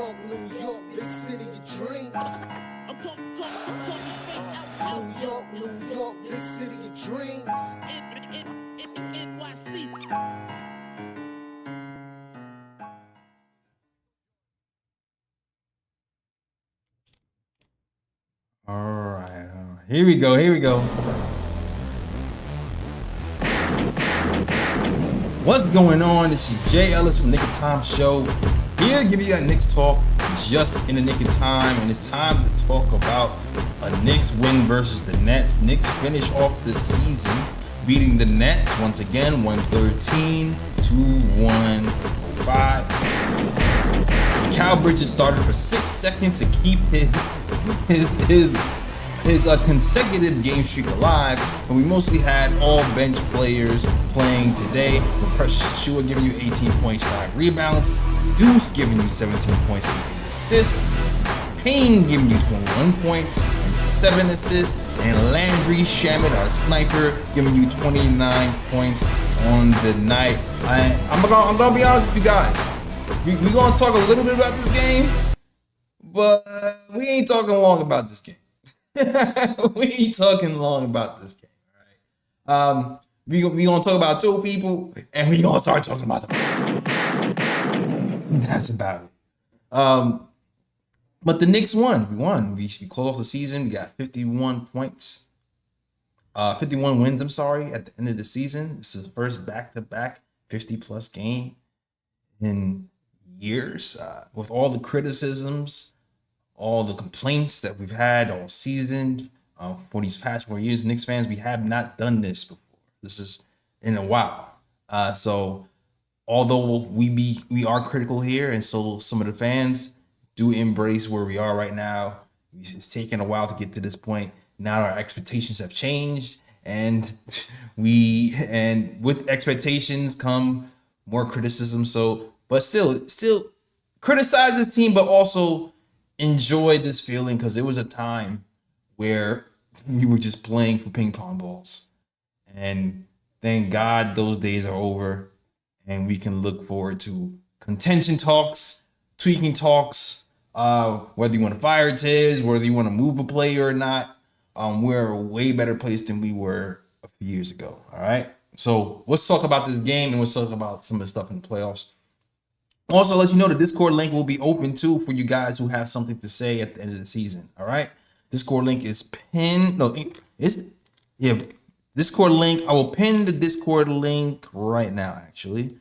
York, big city of dreams. New York, big city of dreams. All right. Here we go. What's going on? This is Jay Ellis from Nick of Time Show. Here to give you that Knicks talk just in the nick of time. And it's time to talk about a Knicks win versus the Nets. Knicks finish off the season beating the Nets once again, 113 to 105. Cal Bridges started for 6 seconds to keep his consecutive game streak alive, and we mostly had all bench players playing today. Precious Shua giving you 18 points, 9 rebounds. Deuce giving you 17 points, 8 assists. Payne giving you 21 points and 7 assists. And Landry Shamet, our sniper, giving you 29 points on the night. I'm gonna be honest with you guys. We're gonna talk a little bit about this game, but we ain't talking long about this game. We ain't talking long about this game, all right? We gonna talk about two people, and we gonna start talking about them. That's about it. But the Knicks won. We won. We closed off the season. We got 51 points. 51 wins, I'm sorry, at the end of the season. This is the first back-to-back 50-plus game in years. With all the criticisms, all the complaints that we've had all season for these past 4 years, Knicks fans, we have not done this before. This is in a while. So although we are critical here, and so some of the fans do embrace where we are right now, it's taken a while to get to this point. Now our expectations have changed, and with expectations come more criticism. So, but still criticize this team, but also enjoy this feeling, because it was a time where we were just playing for ping pong balls, and thank God those days are over, and we can look forward to contention talks, tweaking talks, whether you want to fire Tibbs, whether you want to move a player or not. We're a way better place than we were a few years ago. All right, so let's talk about this game, and let's talk about some of the stuff in the playoffs. Also, let you know the Discord link will be open too for you guys who have something to say at the end of the season. All right, Discord link is pinned. No, Discord link. I will pin the Discord link right now. Actually,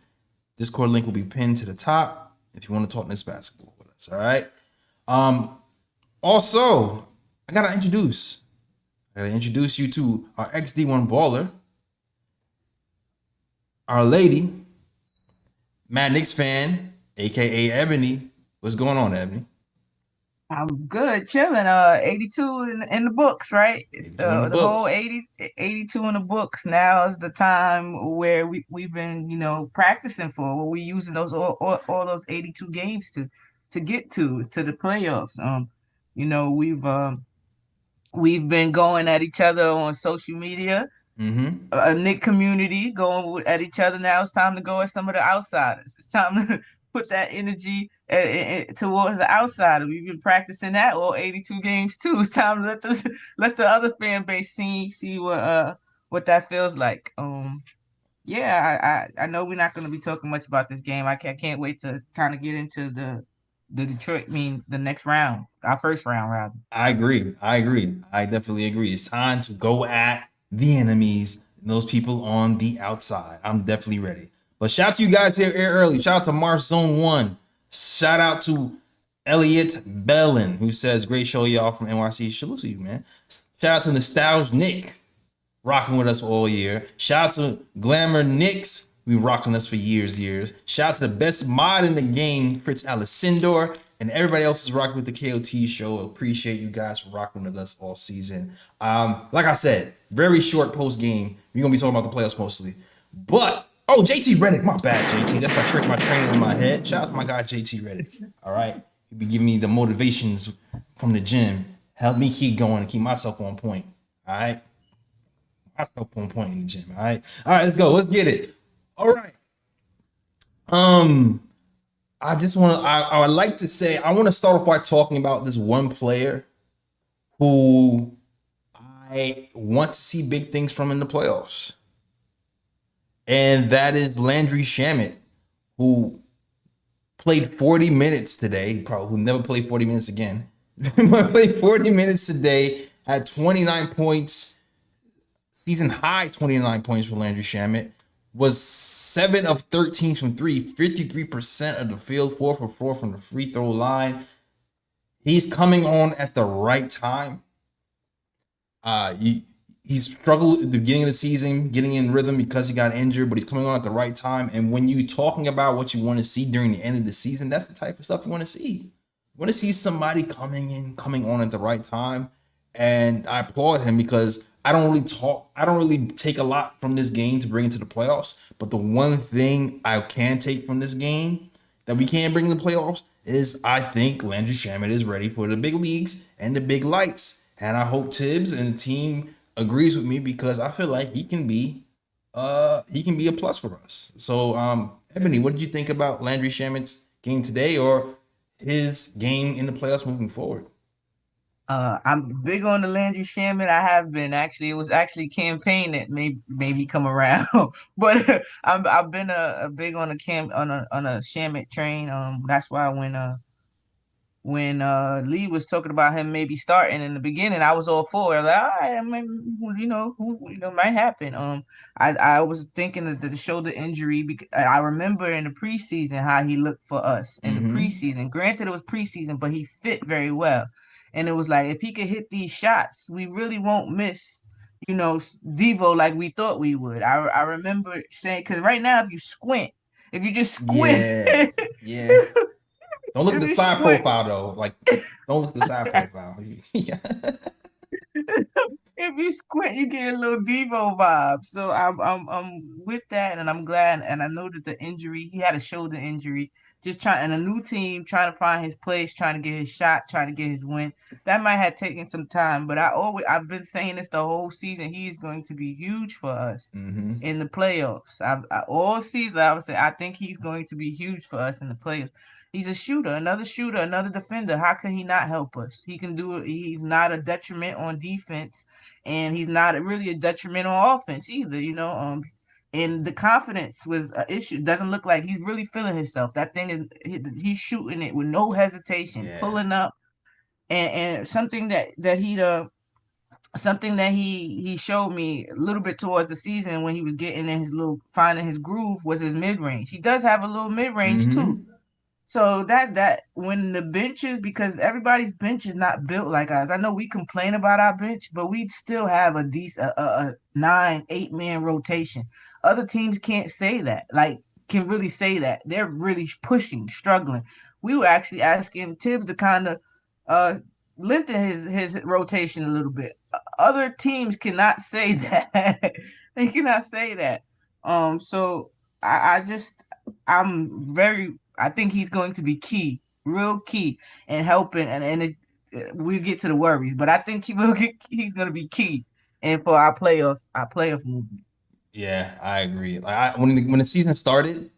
Discord link will be pinned to the top if you want to talk Knicks basketball with us. All right. Also, I gotta introduce you to our ex-D1 baller, our lady, Mad Knicks fan, aka Ebony. What's going on, Ebony? I'm good, chilling. 82 in the books, right? The whole 82 in the books. Now is the time where we've been, practicing for. Where we using those all those 82 games to get to the playoffs. We've been going at each other on social media. A Knick community going at each other. Now it's time to go at some of the outsiders. It's time to put that energy towards the outsider. We've been practicing that all 82 games too. It's time to let the other fan base see what that feels like. I know we're not going to be talking much about this game. I can't wait to kind of get into the Detroit. The next round, our first round, rather. I agree. I definitely agree. It's time to go at the enemies, those people on the outside. I'm definitely ready. But shout out to you guys here early. Shout out to Mars Zone 1. Shout out to Elliot Bellin, who says, great show, y'all, from NYC. Salute to you, man. Shout out to Nostalgia Nick, rocking with us all year. Shout out to Glamour Knicks, we rocking us for years. Shout out to the best mod in the game, Fritz Alessandor, and everybody else is rocking with the KOT show. Appreciate you guys for rocking with us all season. Like I said, very short post game. We're gonna be talking about the playoffs mostly. But JT Redick, my bad, JT. That's my training in my head. Shout out to my guy JT Redick. All right, he be giving me the motivations from the gym, help me keep going and keep myself on point. All right, myself on point in the gym. All right, let's go. Let's get it. All right. I just want to. I would like to say I want to start off by talking about this one player who I want to see big things from in the playoffs, and that is Landry Shamet, who played 40 minutes today. Probably will never play 40 minutes again. Played 40 minutes today, had 29 points, season high 29 points for Landry Shamet. Was 7 of 13 from three, 53% of the field, 4 for 4 from the free throw line. He's coming on at the right time. He struggled at the beginning of the season, getting in rhythm because he got injured, but he's coming on at the right time. And when you're talking about what you want to see during the end of the season, that's the type of stuff you want to see. You want to see somebody coming on at the right time. And I applaud him because I don't really take a lot from this game to bring into the playoffs. But the one thing I can take from this game that we can bring in the playoffs is I think Landry Shamet is ready for the big leagues and the big lights. And I hope Tibbs and the team agrees with me because I feel like he can be a plus for us. So Ebony, what did you think about Landry Shamet's game today or his game in the playoffs moving forward? I'm big on the Landry Shamet. I have been actually. It was actually campaign that maybe come around, but I've been a big on a Shamet train. That's why when Lee was talking about him maybe starting in the beginning, I was all for it. Like, all right, I mean, might happen. I was thinking that the shoulder injury. Because I remember in the preseason how he looked for us in the preseason. Granted, it was preseason, but he fit very well, and it was like if he could hit these shots, we really won't miss. Devo like we thought we would. I remember saying because right now if you just squint. Yeah, yeah. Don't look at If the you side squint, profile though. Like, don't look at the side profile. Yeah. if you squint, you get a little Devo vibe. So I'm with that, and I'm glad. And I know that the injury, he had a shoulder injury, just trying and a new team trying to find his place, trying to get his shot, trying to get his win. That might have taken some time, but I've been saying this the whole season. He is going to be huge for us in the playoffs. All season I would say I think he's going to be huge for us in the playoffs. He's a shooter, another defender. How can he not help us? He can do it. He's not a detriment on defense, and he's not really a detriment on offense either. And the confidence was an issue. Doesn't look like he's really feeling himself. That thing is, he's shooting it with no hesitation, Yeah. pulling up, and something that he showed me a little bit towards the season when he was getting in finding his groove was his mid range. He does have a little mid range too. So that when the benches, because everybody's bench is not built like ours. I know we complain about our bench, but we still have a decent a 9-8 man rotation. Other teams can't say that. Like can really say that. They're really pushing, struggling. We were actually asking Tibbs to kind of lengthen his rotation a little bit. Other teams cannot say that. They cannot say that. So I just I think he's going to be key, real key, in helping. We get to the worries, but I think he's going to be key, and for our playoff movement. Yeah, I agree. When the season started,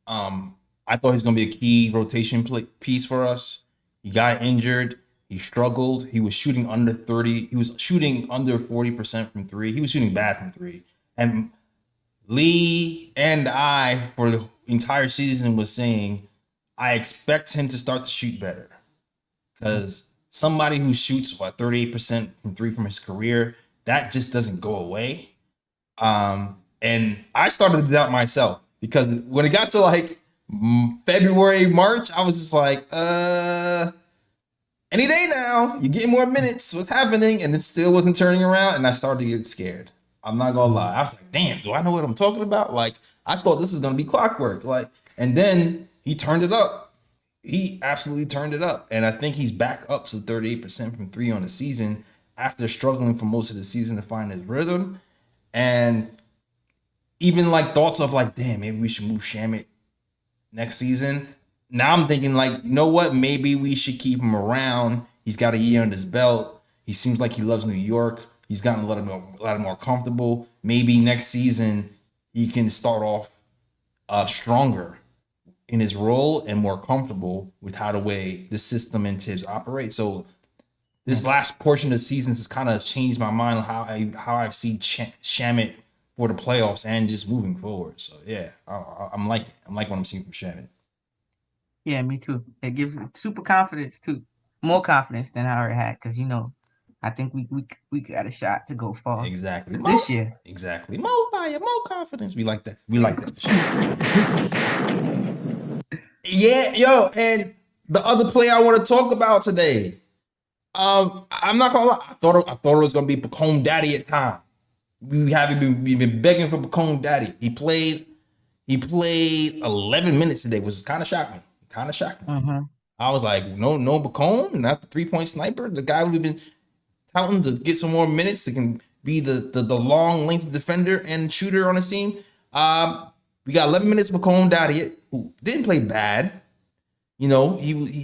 I thought he was gonna be a key rotation piece for us. He got injured. He struggled. He was shooting under 30. He was shooting under 40% from three. He was shooting bad from three. And Lee and I, for the entire season, was saying, I expect him to start to shoot better. Because somebody who shoots, 38% from three from his career, that just doesn't go away. And I started to doubt myself because when it got to like February, March, I was just like, any day now, you're getting more minutes. What's happening? And it still wasn't turning around. And I started to get scared. I'm not gonna lie. I was like, damn, do I know what I'm talking about? Like, I thought this was gonna be clockwork. Like, and then he turned it up. He absolutely turned it up. And I think he's back up to 38% from three on the season after struggling for most of the season to find his rhythm. And even like thoughts of like, damn, maybe we should move Shamet next season. Now I'm thinking like, you know what? Maybe we should keep him around. He's got a year on his belt. He seems like he loves New York. He's gotten a lot more comfortable. Maybe next season he can start off stronger in his role and more comfortable with how the way the system and Tibbs operate. So this last portion of the season has kind of changed my mind on how I see Shamet for the playoffs and just moving forward. So yeah, I'm liking it. I'm liking what I'm seeing from Shamet. Yeah, me too. It gives super confidence too, more confidence than I already had. Because I think we got a shot to go far. Exactly. This year. Exactly. More fire, more confidence. We like that. We like that. Yeah, yo, and the other play I want to talk about today. I'm not gonna lie. I thought it was gonna be Pacone Daddy at time. We've been begging for Pacone Daddy. He played 11 minutes today, which kind of shocked me. I was like, no Pacone, not the 3-point sniper, the guy we've been touting to get some more minutes, that can be the long length defender and shooter on his team. We got 11 minutes of Pacone Daddy, who didn't play bad. He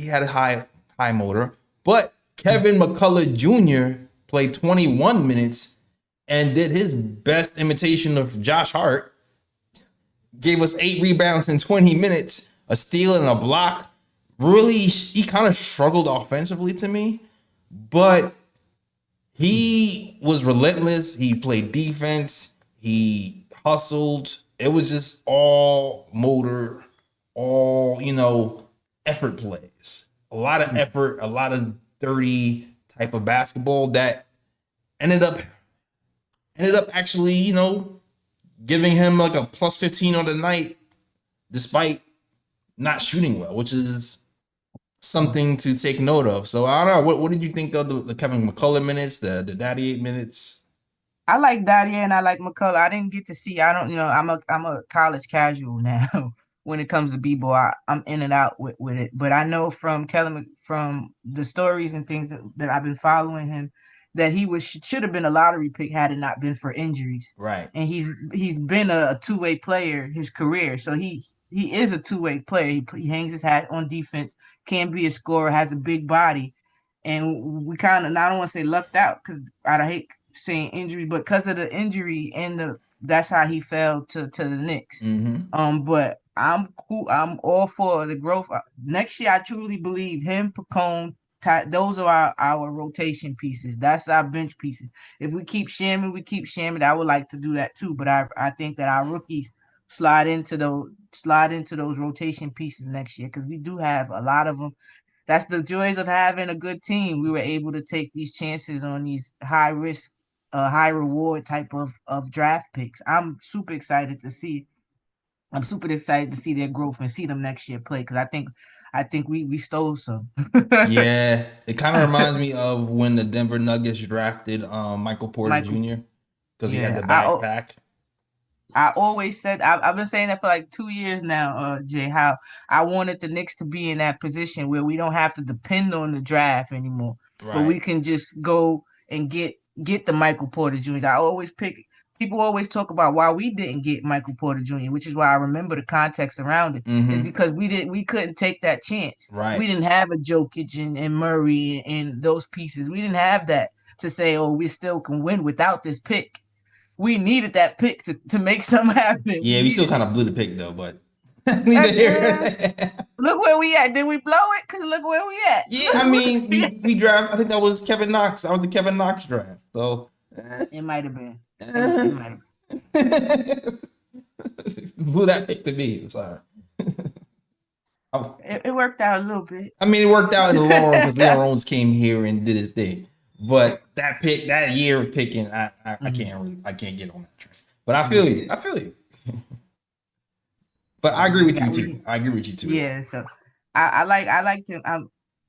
had a high motor, but Kevin McCullough Jr. played 21 minutes and did his best imitation of Josh Hart. Gave us 8 rebounds in 20 minutes, a steal and a block. Really, he kind of struggled offensively to me, but he was relentless. He played defense. He hustled. It was just all motor, all, effort plays. A lot of effort, a lot of dirty type of basketball that ended up actually, giving him like a plus 15 on the night, despite not shooting well, which is something to take note of. So I don't know. What did you think of the Kevin McCullough minutes, the Daddy 8 minutes? I like Daddy and I like McCullough. I didn't get to see. I don't. I'm a college casual now. When it comes to b-boy, I'm in and out with it. But I know from from the stories and things that I've been following him, that he should have been a lottery pick had it not been for injuries. Right. And he's been a two-way player his career. So he is a two-way player. He hangs his hat on defense, can be a scorer, has a big body. And we kind of, I don't want to say lucked out, because I hate saying injuries, but because of the injury and that's how he fell to the Knicks. Mm-hmm. But I'm cool. I'm all for the growth. Next year, I truly believe him, Pacone, those are our rotation pieces. That's our bench pieces. If we keep shamming, I would like to do that too. But I think that our rookies slide into those rotation pieces next year, because we do have a lot of them. That's the joys of having a good team. We were able to take these chances on these high risk, high reward type of draft picks. I'm super excited to see their growth and see them next year play, because I think we stole some. Yeah, it kind of reminds me of when the Denver Nuggets drafted Michael Porter Jr. because he had the backpack. I always said, I've been saying that for like 2 years now, Jay, how I wanted the Knicks to be in that position where we don't have to depend on the draft anymore, but we can just go and get the Michael Porter Jr. People always talk about why we didn't get Michael Porter Jr., which is why I remember the context around it. Mm-hmm. Is because we couldn't take that chance. Right. We didn't have a Jokic and Murray and those pieces. We didn't have that to say, oh, we still can win without this pick. We needed that pick to make something happen. Yeah, we still kind of blew the pick though, but neither here. Look where we at. Did we blow it? Because look where we at. Yeah, I mean, we draft. I think that was Kevin Knox. That was the Kevin Knox draft. So it might have been. It might have. Blew that pick to me. I'm sorry. It worked out a little bit. I mean, it worked out in the long run because Leon Rose came here and did his thing. But that year of picking, I can't get on that train. But I feel you. But I agree with you too. Yeah, so I liked him.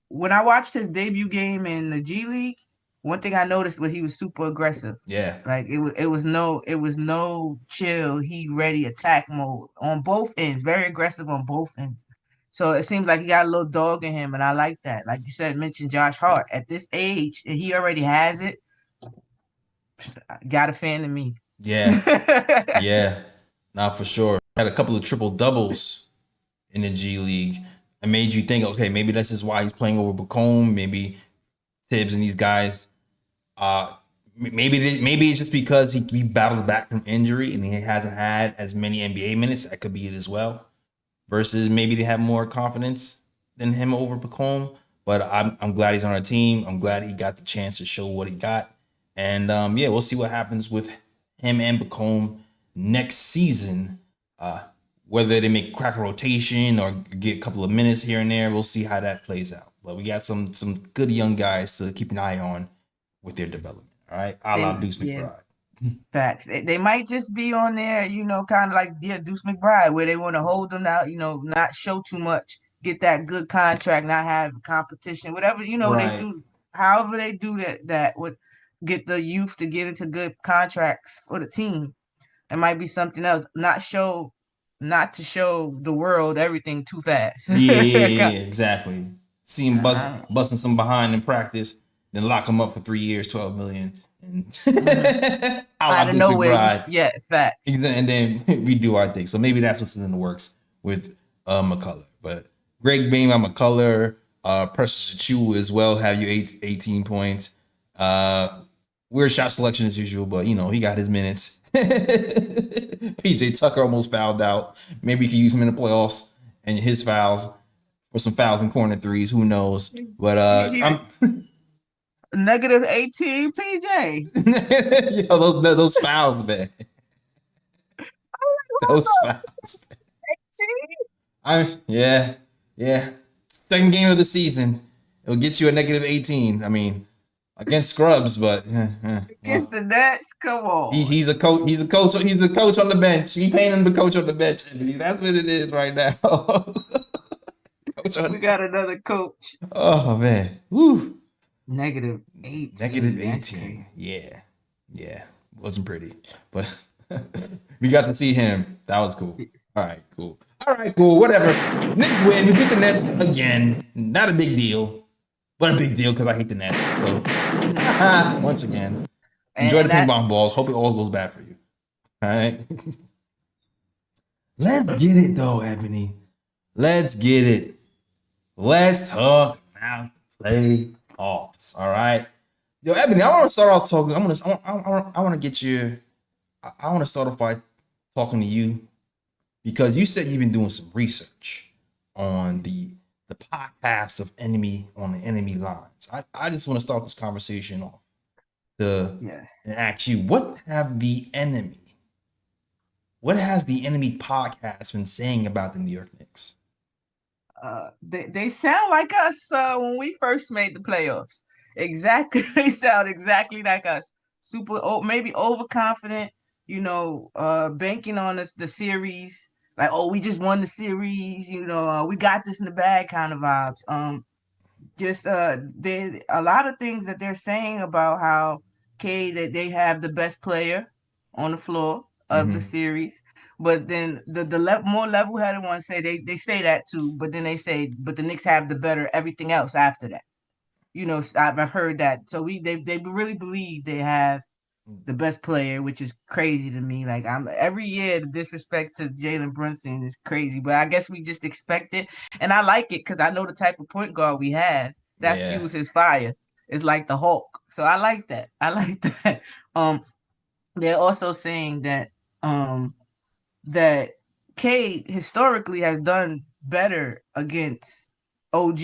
When I watched his debut game in the G League, one thing I noticed was he was super aggressive. Yeah, like it was no chill. He ready attack mode on both ends. Very aggressive on both ends. So it seems like he got a little dog in him, and I like that. Like you said, mentioned Josh Hart at this age, and he already has it. Got a fan of me. Yeah, yeah, not for sure. Had a couple of triple doubles in the G League. It made you think, okay, maybe this is why he's playing over Bacone. Maybe Tibbs and these guys. Maybe it's just because he battled back from injury and he hasn't had as many NBA minutes. That could be it as well. versus maybe they have more confidence than him over Bacone. But I'm glad he's on our team. I'm glad he got the chance to show what he got. And yeah, we'll see what happens with him and Bacone next season. Whether they make crack a rotation or get a couple of minutes here and there, we'll see how that plays out. But we got some good young guys to keep an eye on with their development. All right, a la Deuce McBride. Facts. They might just be on there, kind of like Deuce McBride, where they want to hold them out, not show too much, get that good contract, not have competition, whatever, Right. they do. However they do that would get the youth to get into good contracts for the team. It might be something else. Not to show the world everything too fast. Yeah, exactly. See him busting some behind in practice, then lock him up for 3 years, 12 million. And out of nowhere, yeah, facts. And then we do our thing. So maybe that's what's in the works with McCullough. But Greg Bain on McCullough, Precious Achiuwa as well, have you 18 points. Weird shot selection as usual, but he got his minutes. PJ Tucker almost fouled out. Maybe you can use him in the playoffs and his fouls for some fouls and corner threes. Who knows? But I'm negative 18, PJ. Yo, those fouls, man. Those fouls. 18? Yeah. Second game of the season. It'll get you a negative 18. I mean, against scrubs, but against the Nets, come on. He's a coach. He's a coach. He's the coach on the bench. He paying him to coach on the bench. That's what it is right now. We got another coach. Oh man. Woo. Negative 18. Negative 18. Yeah. Wasn't pretty, but we got to see him. That was cool. All right, cool. Whatever. Knicks win. We beat the Nets again. Not a big deal, but a big deal because I hate the Nets. So once again, enjoy the ping pong balls. Hope it all goes bad for you. All right. Let's get it though, Ebony. Let's get it. Let's talk about the playoffs. All right. Yo, Ebony, I want to start off talking. I want to get you. I want to start off by talking to you because you said you've been doing some research on the podcast of Enemy on the Enemy Lines. I just want to start this conversation off and ask you, what has the Enemy podcast been saying about the New York Knicks? They sound like us when we first made the playoffs. Exactly, they sound exactly like us. Maybe overconfident. Banking on the series. Like, we just won the series. We got this in the bag kind of vibes. A lot of things that they're saying about how that they have the best player on the floor of the series, but then the more level-headed ones say they say that too, but then they say, but the Knicks have the better everything else after that. I've heard that, so they really believe they have the best player, which is crazy to me. Like, every year the disrespect to Jalen Brunson is crazy, but I guess we just expect it, and I like it because I know the type of point guard we have that fuels his fire. It's like the Hulk, so I like that. They're also saying that that K historically has done better against OG.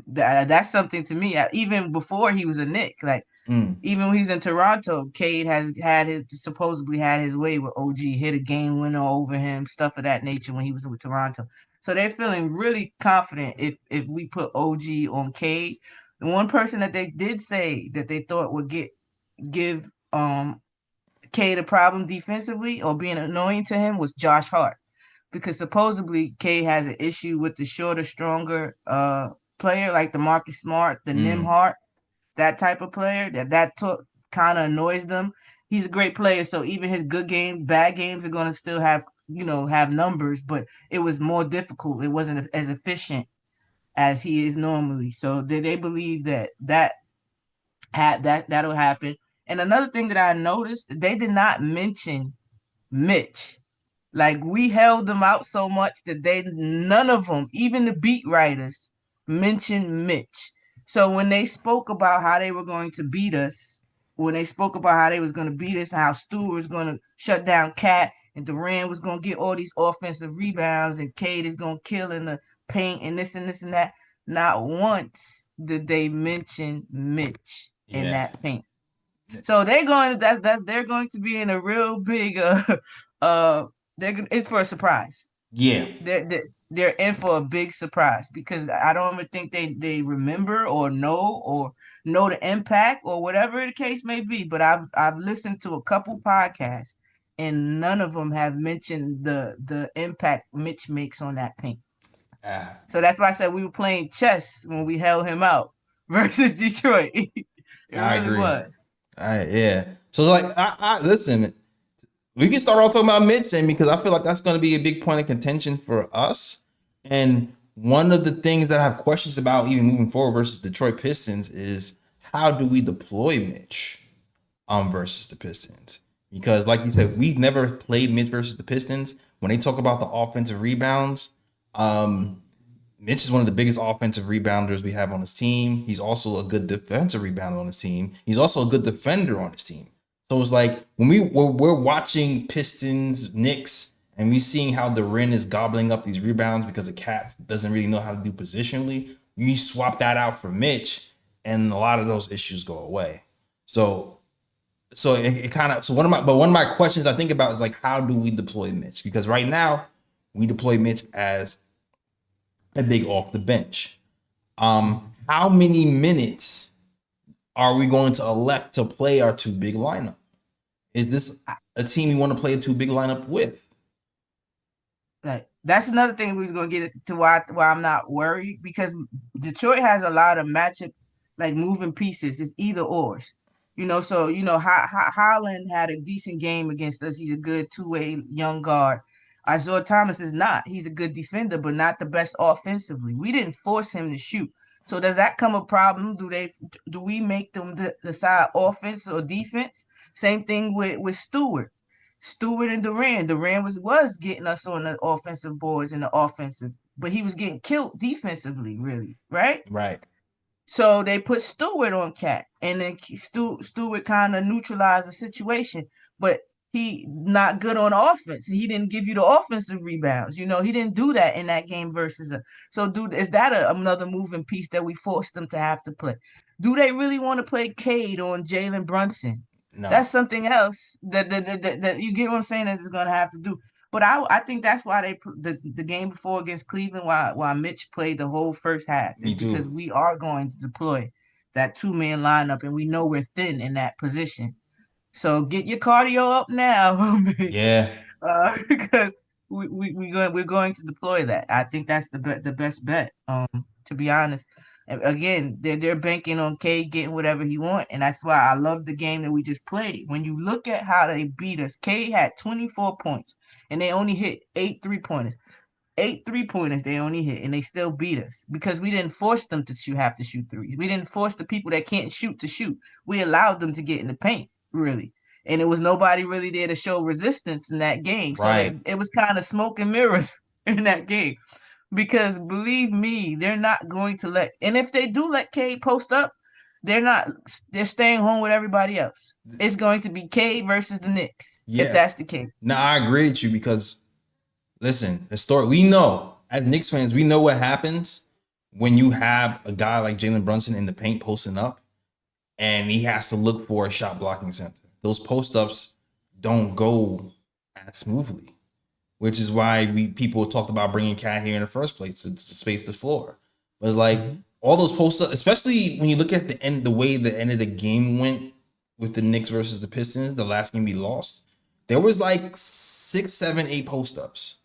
That's something to me. Even before he was a Knick, like even when he's in Toronto, Cade has supposedly had his way with OG, hit a game winner over him, stuff of that nature when he was with Toronto. So they're feeling really confident if we put OG on Cade. The one person that they did say that they thought would give Cade a problem defensively or being annoying to him was Josh Hart, because supposedly Cade has an issue with the shorter, stronger player like the Marcus Smart, the Nimhart, that type of player that kind of annoys them. He's a great player, so even his bad games are going to still have numbers, but it was more difficult. It wasn't as efficient as he is normally. So they believe that'll happen. And another thing that I noticed, they did not mention Mitch. Like, we held them out so much that none of them, even the beat writers, mentioned Mitch. So when they spoke about how they were going to beat us, how Stu was going to shut down Cat and Durant was gonna get all these offensive rebounds, and Cade is gonna kill in the paint, and this and that. Not once did they mention Mitch in Yeah. that paint. So they're going to be in a real big they're in for a surprise. Yeah. They're in for a big surprise because I don't even think they remember or know the impact or whatever the case may be. But I've listened to a couple podcasts and none of them have mentioned the impact Mitch makes on that paint. So that's why I said we were playing chess when we held him out versus Detroit. It I really agree. was. Yeah. So like, I listen. We can start off talking about Mitch, because I feel like that's going to be a big point of contention for us. And one of the things that I have questions about, even moving forward versus Detroit Pistons, is how do we deploy Mitch versus the Pistons? Because, like you said, we've never played Mitch versus the Pistons. When they talk about the offensive rebounds, Mitch is one of the biggest offensive rebounders we have on his team. He's also a good defensive rebounder on his team. He's also a good defender on his team. So it's like when we're watching Pistons, Knicks, and we seeing how Durant is gobbling up these rebounds because the Cat doesn't really know how to do positionally. You swap that out for Mitch, and a lot of those issues go away. So one of my questions I think about is like, how do we deploy Mitch? Because right now we deploy Mitch as a big off the bench. How many minutes are we going to elect to play our two big lineup? Is this a team you want to play a two big lineup with? Like, that's another thing we're gonna get to why I'm not worried, because Detroit has a lot of matchup, like moving pieces. It's either ors. So Holland had a decent game against us. He's a good two-way young guard. Isaiah Thomas is not. He's a good defender, but not the best offensively. We didn't force him to shoot. So does that come a problem? Do we make them decide offense or defense? Same thing with Stewart. Stewart and Durant. Durant was getting us on the offensive boards and the offensive, but he was getting killed defensively, really, right? Right. So they put Stewart on Cat, and then Stewart kind of neutralized the situation, but he not good on offense. He didn't give you the offensive rebounds. He didn't do that in that game versus a. So, dude, is that another moving piece that we forced them to have to play? Do they really want to play Cade on Jalen Brunson? No. That's something else that you get what I'm saying that is going to have to do. But I think that's why the game before against Cleveland, why Mitch played the whole first half, is because we are going to deploy that 2-man lineup, and we know we're thin in that position. So get your cardio up now, Mitch. Yeah. Because we're going to deploy that. I think that's the best bet. To be honest, again, they're banking on Cade getting whatever he wants, and that's why I love the game that we just played. When you look at how they beat us, Cade had 24 points, and they only hit 8 3-pointers. 8 3-pointers they only hit, and they still beat us because we didn't force them to have to shoot threes. We didn't force the people that can't shoot to shoot. We allowed them to get in the paint, really. And it was nobody really there to show resistance in that game. Right. So it was kind of smoke and mirrors in that game. Because believe me, they're not going to let, and if they do let Cade post up, they're staying home with everybody else. It's going to be Cade versus the Knicks, if that's the case. No, I agree with you because, listen, we know, as Knicks fans, we know what happens when you have a guy like Jalen Brunson in the paint posting up and he has to look for a shot blocking center. Those post-ups don't go as smoothly, which is why people talked about bringing Cat here in the first place to space the floor. But it's like all those post-ups, especially when you look at the way the end of the game went with the Knicks versus the Pistons, the last game we lost, there was like 6, 7, 8 post-ups.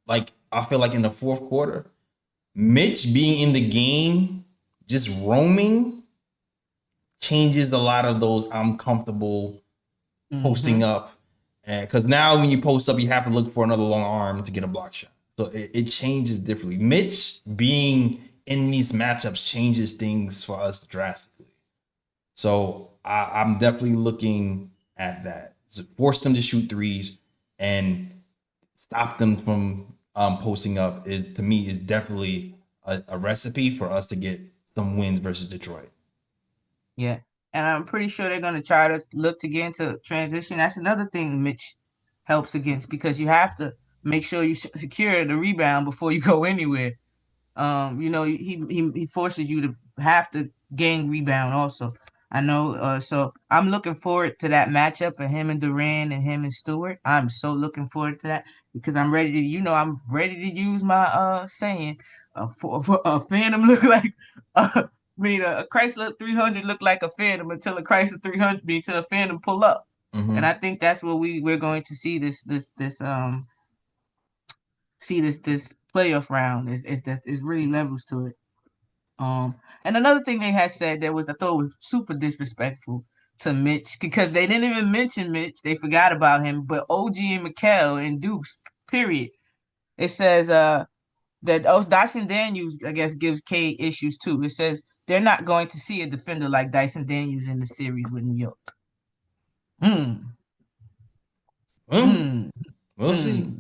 Like, I feel like in the fourth quarter, Mitch being in the game, just roaming, changes a lot of those I'm comfortable posting up. And because now when you post up, you have to look for another long arm to get a block shot. So it changes differently. Mitch being in these matchups changes things for us drastically. So I'm definitely looking at that. So force them to shoot threes and stop them from posting up to me is definitely a recipe for us to get some wins versus Detroit. Yeah, and I'm pretty sure they're going to try to look to get into transition. That's another thing Mitch helps against, because you have to make sure you secure the rebound before you go anywhere. He forces you to have to gain rebound also. I know. So I'm looking forward to that matchup of him and Durant and him and Stewart. I'm so looking forward to that because I'm ready to, I'm ready to use my saying, for a Phantom look like, a Chrysler 300 look like a Phantom until a Chrysler 300 until a Phantom pull up. Mm-hmm. And I think that's what we're going to see this playoff round is really levels to it. And another thing they had said that was, I thought was super disrespectful to Mitch, because they didn't even mention Mitch. They forgot about him. But OG and Mikal and Dukes, period. It says that Dyson Daniels, I guess, gives Cade issues too. It says they're not going to see a defender like Dyson Daniels in the series with New York. We'll see.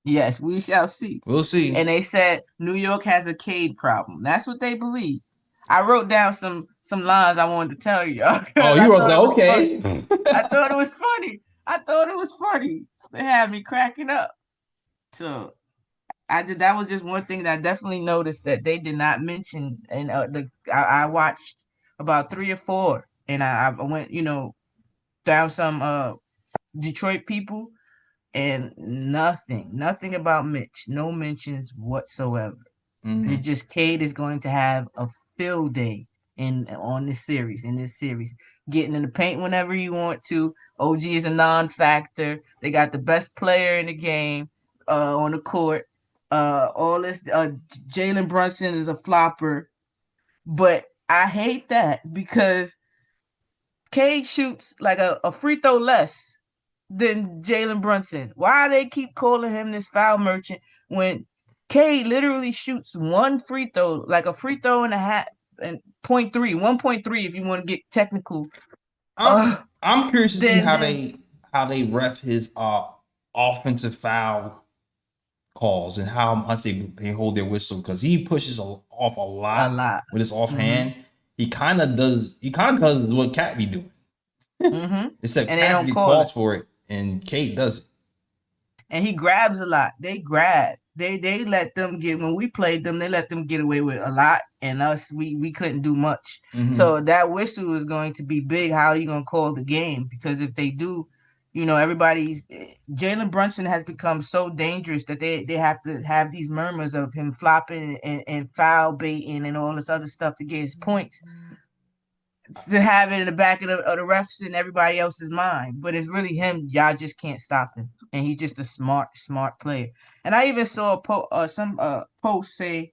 Yes, we shall see. We'll see. And they said New York has a Cade problem. That's what they believe. I wrote down some lines I wanted to tell you. Oh, you wrote that? Okay. I thought it was funny. They had me cracking up. So that was just one thing that I definitely noticed that they did not mention. And I watched about 3 or 4, and I went down some Detroit people. And nothing about Mitch. No mentions whatsoever. Mm-hmm. It's just Cade is going to have a field day in this series. Getting in the paint whenever you want to. OG is a non-factor. They got the best player in the game on the court. All this Jalen Brunson is a flopper. But I hate that because Cade shoots like a free throw less than Jalen Brunson. Why they keep calling him this foul merchant when Cade literally shoots one free throw, like a free throw and a half, and 1.3 if you want to get technical. I'm curious to see how they ref his offensive foul calls and how much they hold their whistle, because he pushes off a lot with his offhand. Mm-hmm. He kind of does what Cat be doing. Mm-hmm. Except Cat calls for it, and Cade does it. And he grabs a lot. They grab. They let them get, when we played them, they let them get away with a lot, and us we couldn't do much. Mm-hmm. So that whistle is going to be big. How are you gonna call the game? Because if they do, Jalen Brunson has become so dangerous that they have to have these murmurs of him flopping and foul baiting and all this other stuff to get his points. To have it in the back of the refs and everybody else's mind, but it's really him. Y'all just can't stop him, and he's just a smart player. And I even saw some post say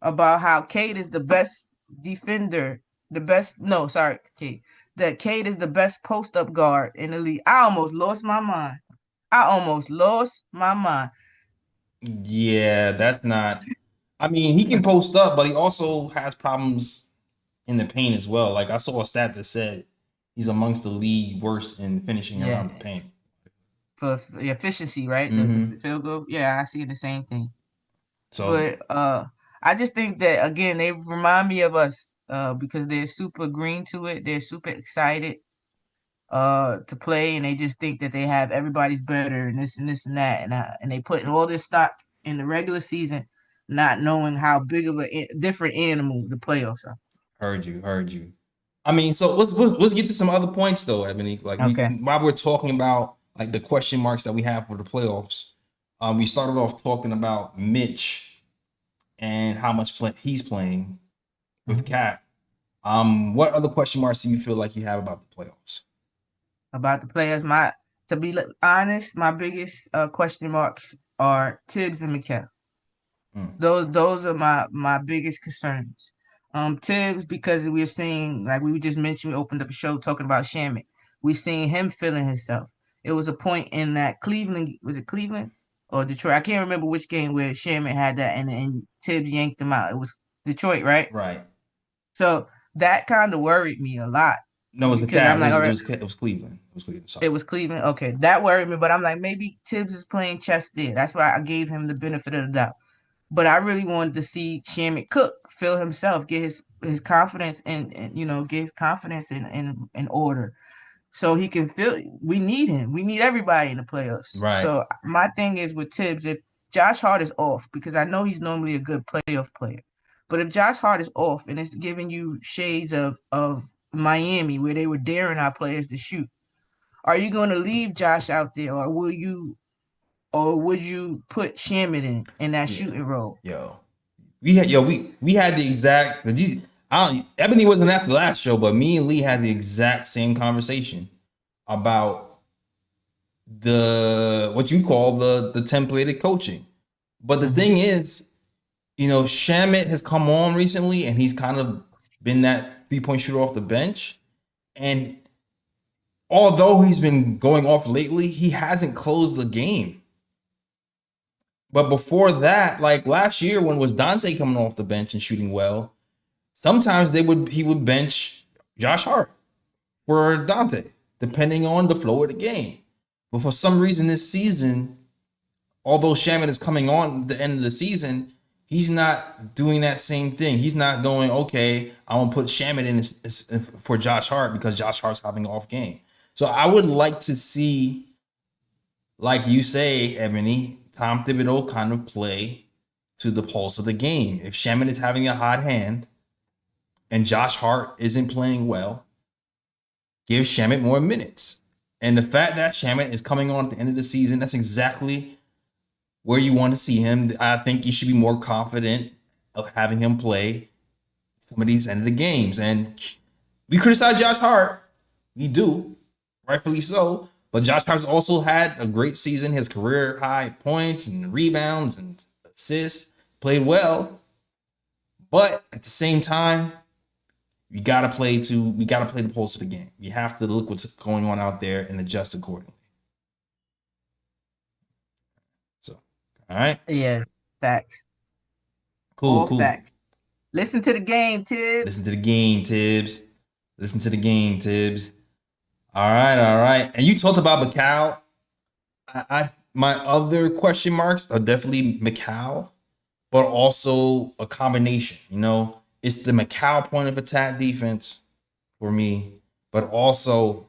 about how Cade is the best defender, that Cade is the best post up guard in the league. I almost lost my mind. Yeah, that's not. I mean, he can post up, but he also has problems in the paint as well. Like I saw a stat that said he's amongst the league worst in finishing around the paint. For the efficiency, right? Mm-hmm. The field goal. Yeah, I see the same thing. So, but I just think that, again, they remind me of us because they're super green to it. They're super excited to play, and they just think that they have everybody's better and this and that, and they put all this stock in the regular season, not knowing how big of a different animal the playoffs are. Heard you. I mean, so let's get to some other points though, Ebony. Like while we're talking about like the question marks that we have for the playoffs, we started off talking about Mitch and how much he's playing with Cat. What other question marks do you feel like you have about the playoffs? About the players, to be honest, my biggest question marks are Tibbs and Mikal. Those are my biggest concerns. Tibbs, because we're seeing, like we just mentioned, we opened up a show talking about Shamet. We're seeing him feeling himself. It was a point in that Cleveland, was it Cleveland or Detroit? I can't remember which game where Shamet had that and Tibbs yanked him out. It was Detroit, right? Right. So that kind of worried me a lot. No, it was Cleveland. It was Cleveland. Sorry. It was Cleveland. Okay, that worried me, but I'm like, maybe Tibbs is playing chess there. That's why I gave him the benefit of the doubt. But I really wanted to see Shamet cook, feel himself, get his confidence and get his confidence in order. so he can feel. We need him. We need everybody in the playoffs. Right. So my thing is with Tibbs, if Josh Hart is off, because I know he's normally a good playoff player, but if Josh Hart is off and it's giving you shades of Miami where they were daring our players to shoot, are you going to leave Josh out there, or would you put Shamet in that shooting role? We had the exact. Ebony wasn't at the last show, but me and Lee had the exact same conversation about what you call the templated coaching. But the thing is, Shamet has come on recently, and he's kind of been that 3-point shooter off the bench. And although he's been going off lately, he hasn't closed the game. But before that, like last year when was Dante coming off the bench and shooting well, sometimes he would bench Josh Hart for Dante, depending on the flow of the game. But for some reason this season, although Shamet is coming on at the end of the season, he's not doing that same thing. He's not going, okay, I want to put Shamet in for Josh Hart because Josh Hart's having an off game. So I would like to see, like you say, Ebony, Tom Thibodeau kind of play to the pulse of the game. If Shamet is having a hot hand and Josh Hart isn't playing well, give Shamet more minutes. And the fact that Shamet is coming on at the end of the season, that's exactly where you want to see him. I think you should be more confident of having him play some of these end of the games. And we criticize Josh Hart. We do, rightfully so. But Josh Hart's also had a great season. His career high points and rebounds and assists, played well. But at the same time, we gotta play the pulse of the game. You have to look what's going on out there and adjust accordingly. So, all right. Yeah, facts. Cool. Facts. Listen to the game, Tibbs. Listen to the game, Tibbs. All right. And you talked about Mikal. My other question marks are definitely Mikal, but also a combination. It's the Mikal point of attack defense for me, but also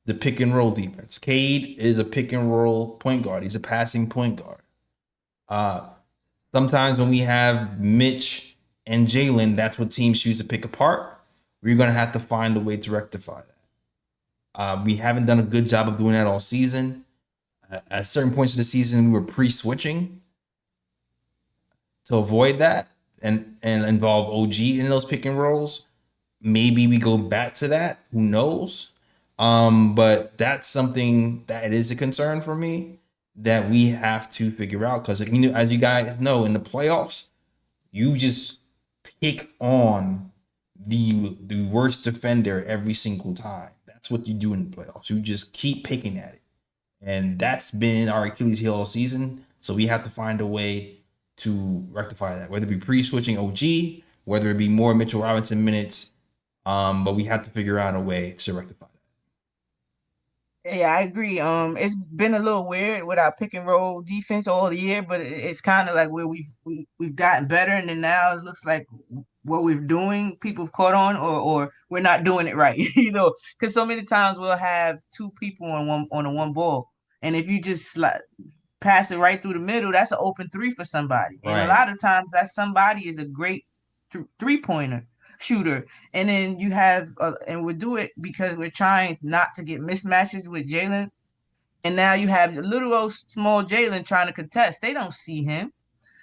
the pick and roll defense. Cade is a pick and roll point guard. He's a passing point guard. Sometimes when we have Mitch and Jalen, that's what teams choose to pick apart. We're going to have to find a way to rectify that. We haven't done a good job of doing that all season. At certain points of the season, we were pre-switching to avoid that and involve OG in those pick and rolls. Maybe we go back to that. Who knows? But that's something that is a concern for me that we have to figure out. Because as you guys know, in the playoffs, you just pick on the worst defender every single time. That's what you do in the playoffs. You just keep picking at it. And that's been our Achilles heel all season. So we have to find a way to rectify that, whether it be pre-switching OG, whether it be more Mitchell Robinson minutes. But we have to figure out a way to rectify that. Yeah, I agree. It's been a little weird with our pick and roll defense all the year, but it's kind of like where we've gotten better, and then now it looks like what we're doing, people have caught on, or we're not doing it right, because so many times we'll have two people on a one ball, and if you just pass it right through the middle, that's an open three for somebody, right. And a lot of times that somebody is a great three-pointer shooter, and then you have and we'll do it because we're trying not to get mismatches with Jalen, and now you have little old small Jalen trying to contest. They don't see him.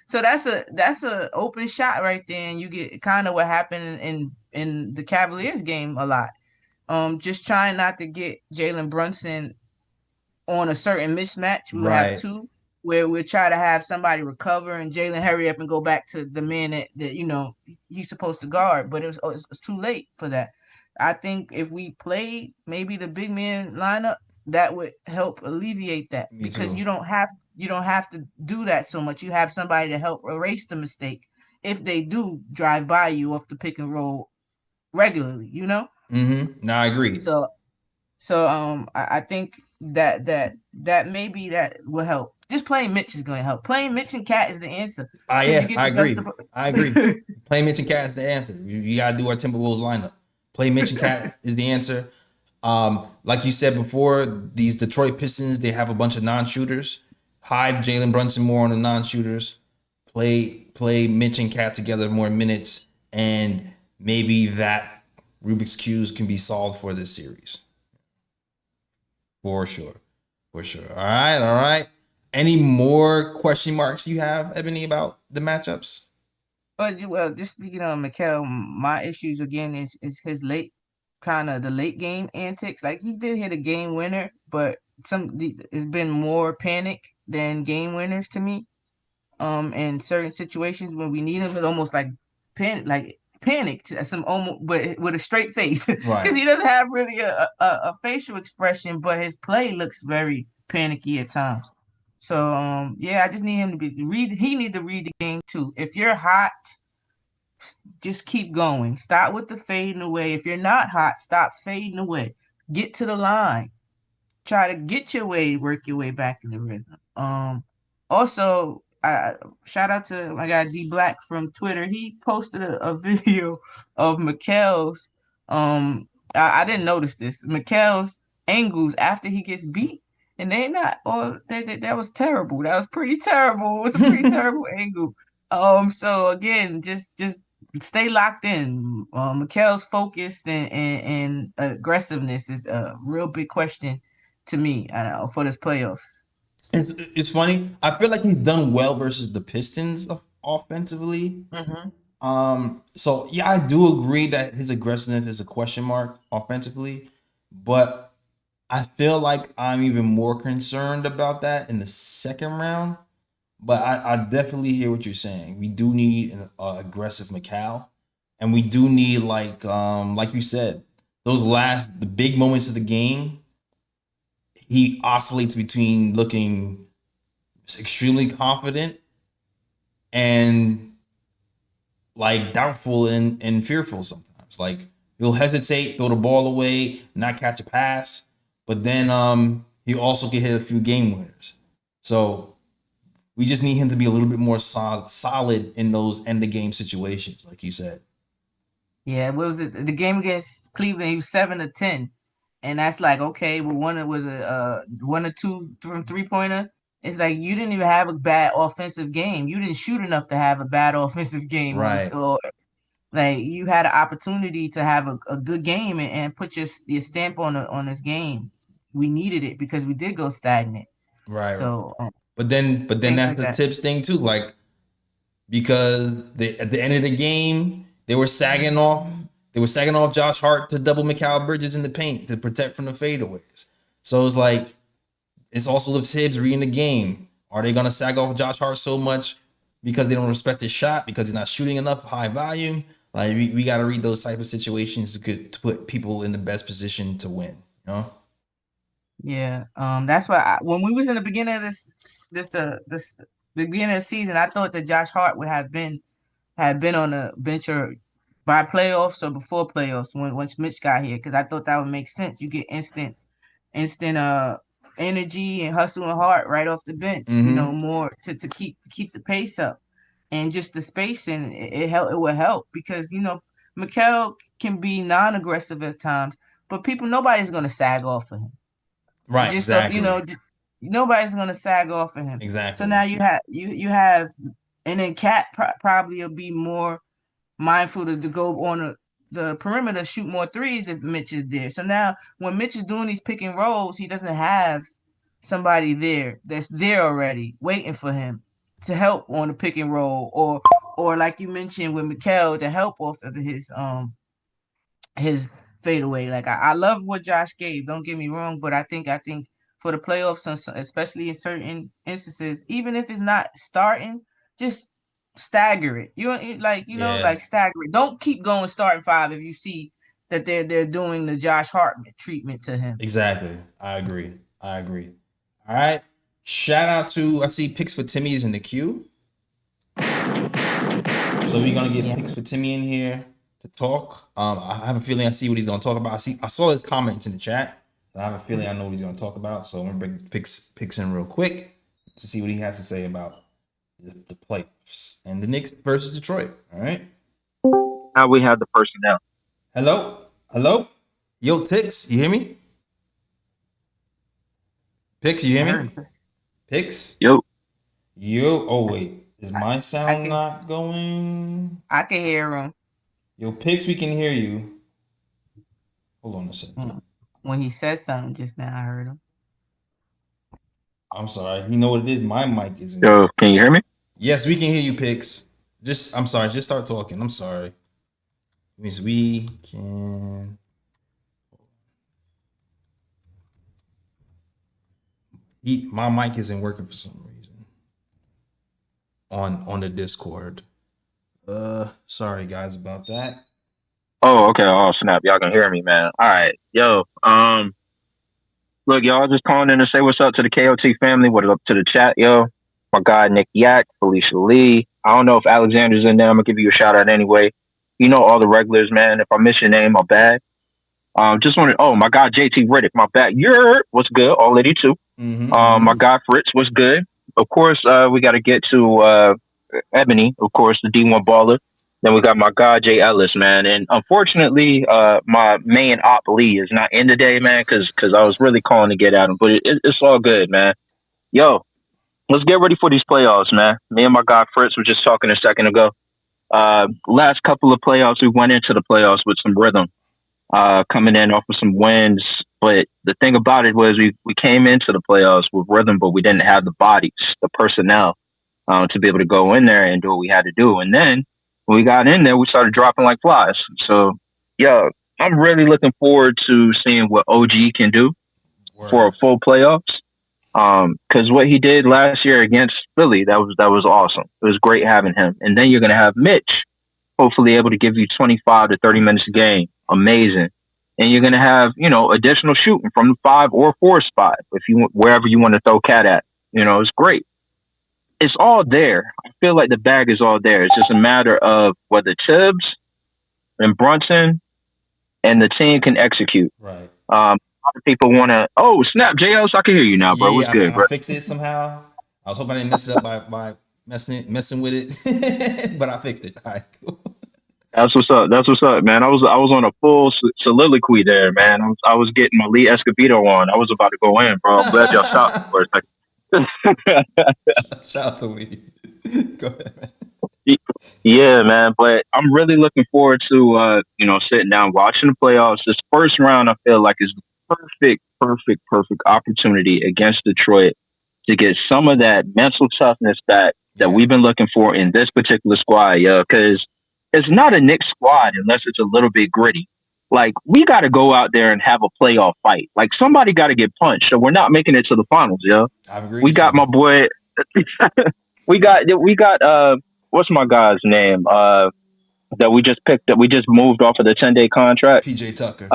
So that's a open shot right there, and you get kind of what happened in the Cavaliers game a lot. Just trying not to get Jalen Brunson on a certain mismatch. We have two where we'll try to have somebody recover and Jalen hurry up and go back to the man that he's supposed to guard, but it was too late for that. I think if we play maybe the big man lineup, that would help alleviate that. Me because too. You don't have to do that so much. You have somebody to help erase the mistake if they do drive by you off the pick and roll regularly, Mm-hmm. No, I agree. So I think that maybe that will help. Just playing Mitch is going to help. Playing Mitch and Cat is the answer. I agree. Playing Mitch and Cat is the answer. You got to do our Timberwolves lineup. Play Mitch and Cat is the answer. Like you said before, these Detroit Pistons, they have a bunch of non-shooters. Hide Jalen Brunson more on the non-shooters. Play Mitch and Cat together more minutes, and maybe that Rubik's Cubes can be solved for this series. For sure. For sure. All right, all right. Any more question marks you have, Ebony, about the matchups? But well, just speaking of Mikal, my issues again is his the late game antics. Like he did hit a game winner, but it's been more panic than game winners to me. In certain situations when we need him, it's almost like panicked, some almost, but with a straight face, because Right. he doesn't have really a facial expression, but his play looks very panicky at times. So yeah, I just need him to read. He need to read the game too. If you're hot, just keep going. Stop with the fading away. If you're not hot, stop fading away. Get to the line. Try to get your way, work your way back in the rhythm. Also, I shout out to my guy D Black from Twitter. He posted a video of Mikel's. I didn't notice this. Mikel's angles after he gets beat, and they not. Oh, that was terrible. That was pretty terrible. It was a pretty terrible angle. So again, just stay locked in. Mikel's focus and aggressiveness is a real big question to me for this playoffs. It's funny. I feel like he's done well versus the Pistons offensively. So yeah, I do agree that his aggressiveness is a question mark offensively, but I feel like I'm even more concerned about that in the second round. But I definitely hear what you're saying. We do need an aggressive McCall, and we do need like you said, the big moments of the game. He oscillates between looking extremely confident and like doubtful and fearful sometimes. Like he'll hesitate, throw the ball away, not catch a pass, but then he also can hit a few game winners. So we just need him to be a little bit more solid in those end of game situations, like you said. Yeah, what was it? The game against Cleveland, he was 7 of 10, and that's like okay. Well, one was a 1 or 2 from 3-pointer. It's like you didn't even have a bad offensive game. You didn't shoot enough to have a bad offensive game, Right. or like you had an opportunity to have a good game and put your stamp on this game. We needed it because we did go stagnant. Right. So But then things that's like the that. tips thing too. Like because at the end of the game, they were sagging off. They were sagging off Josh Hart to double Mikal Bridges in the paint to protect from the fadeaways. So it's like it's also the Tibbs reading the game. Are they gonna sag off Josh Hart so much because they don't respect his shot because he's not shooting enough high volume? Like we got to read those type of situations to put people in the best position to win. You know? Yeah, that's why when we was in the beginning of the beginning of the season, I thought that Josh Hart would have been on the bench or by playoffs or before playoffs once Mitch got here because I thought that would make sense. You get instant energy and hustle and heart right off the bench. More to keep the pace up and just the spacing. It will help because Mikal can be non-aggressive at times, but nobody's gonna sag off of him. Right. Just Exactly. nobody's gonna sag off of him. So Exactly. now you have, and then Cat probably will be more mindful to go on the perimeter, shoot more threes if Mitch is there. So now when Mitch is doing these pick and rolls, he doesn't have somebody there that's there already waiting for him to help on the pick and roll, or like you mentioned with Mikal to help off of his fadeaway. Like I love what Josh gave. Don't get me wrong, but I think for the playoffs, especially in certain instances, even if it's not starting, just stagger it. Yeah. Like stagger it. Don't keep going starting five if you see that they're doing the Josh Hartman treatment to him. Exactly. I agree. I agree. All right. Shout out to I see picks for Timmy is in the queue. So we're gonna get Yeah. picks for Timmy in here to talk. I have a feeling I see what he's gonna talk about. I saw his comments in the chat. So I have a feeling I know what he's gonna talk about. So I'm gonna bring picks in real quick to see what he has to say about the playoffs and the Knicks versus Detroit. All right. How we have the personnel. Hello. Hello. Yo, Tix, you hear me? Pix, you hear me? Pix? Yo. Oh wait. Is my sound not going? I can hear him. Yo, Pix, we can hear you. Hold on a second. When he said something just now, I heard him. I'm sorry. You know what it is? My mic isn't. Yo, can you hear me? Yes, we can hear you, Pix. I'm sorry. Just start talking. I'm sorry. It means we can. My mic isn't working for some reason on the Discord. Sorry guys about that. Oh, okay. Oh, snap. Y'all can hear me, man. All right. Yo, look, y'all just calling in to say what's up to the KOT family. What up to the chat, yo? My guy, Nick Yak, Felicia Lee. I don't know if Alexander's in there. I'm going to give you a shout out anyway. You know all the regulars, man. If I miss your name, my bad. Just wanted, my guy, JT Riddick, my bad. What's good? All 82. My guy, Fritz, what's good? Of course, we got to get to Ebony, of course, the D1 baller. Then we got my guy, Jay Ellis, man. And unfortunately, my main op Lee is not in today, man, because I was really calling to get at him. But it's all good, man. Yo, let's get ready for these playoffs, man. Me and my guy, Fritz, were just talking a second ago. Last couple of playoffs, we went into the playoffs with some rhythm, coming in off of some wins. But the thing about it was we came into the playoffs with rhythm, but we didn't have the bodies, the personnel, to be able to go in there and do what we had to do. And then when we got in there, we started dropping like flies. So, yeah, I'm really looking forward to seeing what OG can do for a full playoffs. Because what he did last year against Philly, that was awesome. It was great having him. And then you're going to have Mitch, hopefully able to give you 25 to 30 minutes a game. Amazing. And you're going to have, additional shooting from the 5 or 4 spot, wherever you want to throw Cat at. It's great. It's all there. I feel like the bag is all there. It's just a matter of whether Tibbs and Brunson and the team can execute. Right. A lot of people want to. Oh, snap, JL, I can hear you now, bro. What's good, bro? I fixed it somehow. I was hoping I didn't mess it up by messing with it, but I fixed it. All right, cool. That's what's up. That's what's up, man. I was on a full soliloquy there, man. I was getting my Lee Escobedo on. I was about to go in, bro. I'm glad y'all stopped for a second. Shout out to me. Go ahead, man. Yeah, man. But I'm really looking forward to sitting down watching the playoffs. This first round, I feel like is the perfect opportunity against Detroit to get some of that mental toughness that we've been looking for in this particular squad, because it's not a Knicks squad unless it's a little bit gritty. Like, we got to go out there and have a playoff fight. Like, somebody got to get punched, so we're not making it to the finals, We got my boy. we got what's my guy's name? That we just picked up. We just moved off of the 10-day contract. PJ Tucker.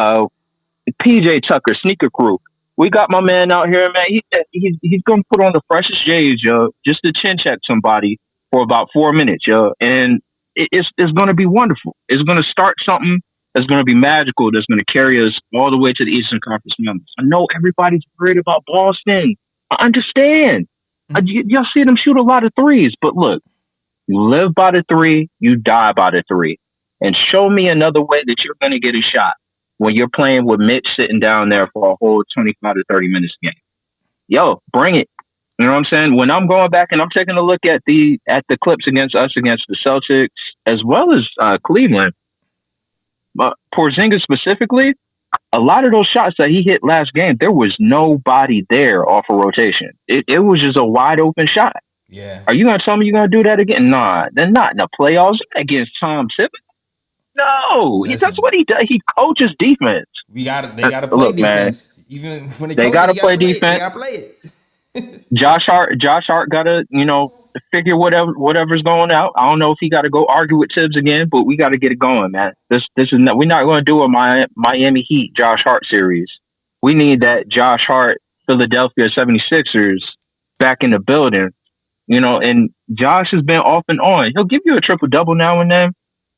PJ Tucker, Sneaker Crew. We got my man out here, man. He's gonna put on the freshest J's, just to chin check somebody for about 4 minutes, and it's gonna be wonderful. It's gonna start something that's gonna be magical. That's gonna carry us all the way to the Eastern Conference Finals. I know everybody's worried about Boston. I understand. Y'all see them shoot a lot of threes, but look, you live by the 3, you die by the 3, and show me another way that you're gonna get a shot when you're playing with Mitch sitting down there for a whole 25 to 30 minutes game. Yo, bring it. You know what I'm saying? When I'm going back and I'm taking a look at the clips against the Celtics, as well as Cleveland, Porzingis specifically, a lot of those shots that he hit last game, there was nobody there off a rotation. It was just a wide open shot. Yeah. Are you going to tell me you're going to do that again? Nah, they're not in the playoffs against Tom Thibodeau. No, that's what he does. He coaches defense. They gotta play defense. Man, even when they gotta play defense. They gotta play it. Josh Hart gotta, figure whatever's going out. I don't know if he gotta go argue with Tibbs again, but we gotta get it going, man. This is not, we're not gonna do a Miami Heat Josh Hart series. We need that Josh Hart Philadelphia 76ers back in the building. And Josh has been off and on. He'll give you a triple-double now and then.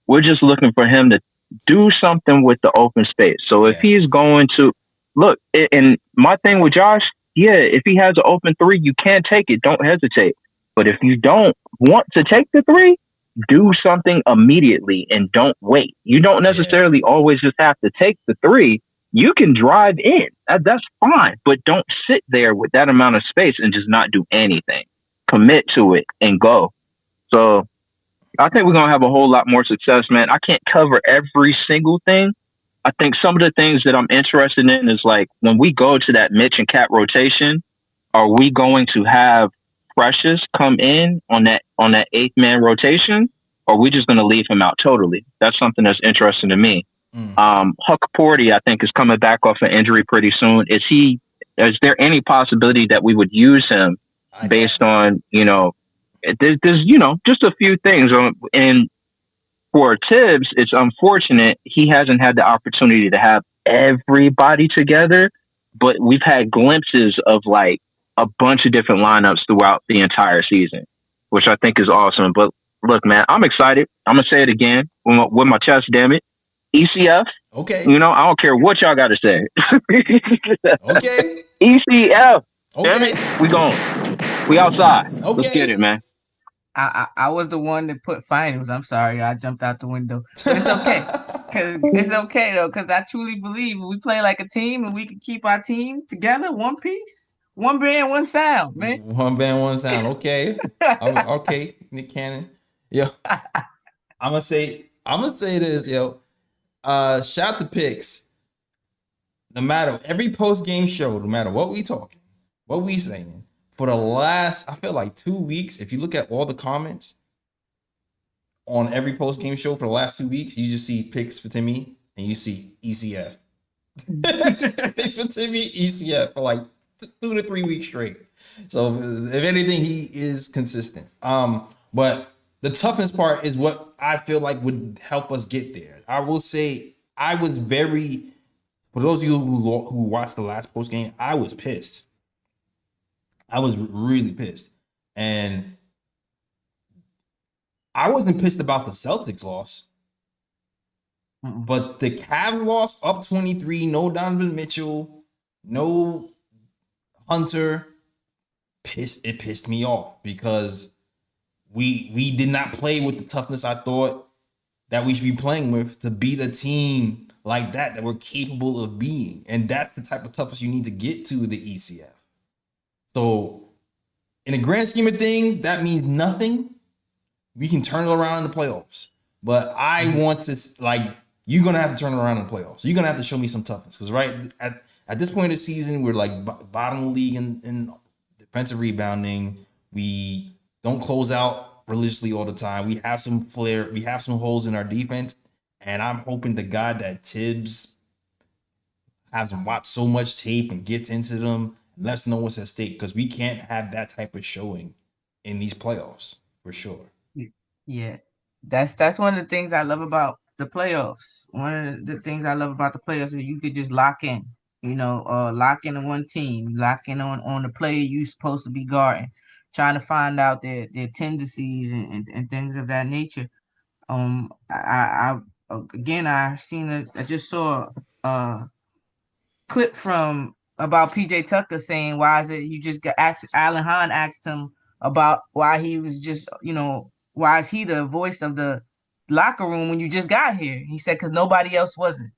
We're just looking for him to do something with the open space. So if he's going to look, and my thing with Josh, if he has an open 3, you can take it. Don't hesitate. But if you don't want to take the 3, do something immediately and don't wait. You don't necessarily always just have to take the 3. you can drive in. That's fine, but don't sit there with that amount of space and just not do anything. Commit to it and go. So I think we're going to have a whole lot more success, man. I can't cover every single thing. I think some of the things that I'm interested in is like when we go to that Mitch and Cat rotation, are we going to have Precious come in on that eighth man rotation, or are we just going to leave him out totally? That's something that's interesting to me. Huck Porty, I think, is coming back off an injury pretty soon. Is there any possibility that we would use him based on, there's just a few things. And for Tibbs, it's unfortunate he hasn't had the opportunity to have everybody together, but we've had glimpses of like a bunch of different lineups throughout the entire season, which I think is awesome. But look, man, I'm excited. I'm going to say it again with my chest, damn it. ECF. Okay. I don't care what y'all got to say. Okay. ECF. Okay. Damn it. We going. We outside. Okay. Let's get it, man. I was the one that put finals. I'm sorry, I jumped out the window, but it's okay. It's okay though, because I truly believe we play like a team and we can keep our team together, one piece, one band, one sound, man. One band, one sound. Okay. Okay, Nick Cannon. Yo, I'm gonna say this, yo. Shout to picks. No matter every post game show, no matter what we talking, what we saying, for the last, I feel like 2 weeks, if you look at all the comments on every post game show for the last 2 weeks, you just see picks for Timmy and you see ECF. Picks for Timmy, ECF for like 2 to 3 weeks straight. So if anything, he is consistent. But the toughness part is what I feel like would help us get there. I will say I was for those of you who watched the last post game, I was pissed. I was really pissed. And I wasn't pissed about the Celtics loss. But the Cavs loss, up 23, no Donovan Mitchell, no Hunter, it pissed me off because we did not play with the toughness I thought that we should be playing with to beat a team like that we're capable of being. And that's the type of toughness you need to get to the ECF. So in the grand scheme of things, that means nothing. We can turn it around in the playoffs. But I want to, you're going to have to turn it around in the playoffs. You're going to have to show me some toughness. Because at this point in the season, we're like bottom of the league in defensive rebounding. We don't close out religiously all the time. We have some flair. We have some holes in our defense. And I'm hoping to God that Tibbs has watched so much tape and gets into them and lets know what's at stake, because we can't have that type of showing in these playoffs for sure. Yeah, that's one of the things I love about the playoffs. One of the things I love about the playoffs is you could just lock in, lock in on one team, lock in on the player you're supposed to be guarding, trying to find out their tendencies and things of that nature. I just saw a clip from about PJ Tucker saying, why is it you just got asked, Alan Hahn asked him about why he was just, why is he the voice of the locker room when you just got here? He said, because nobody else wasn't.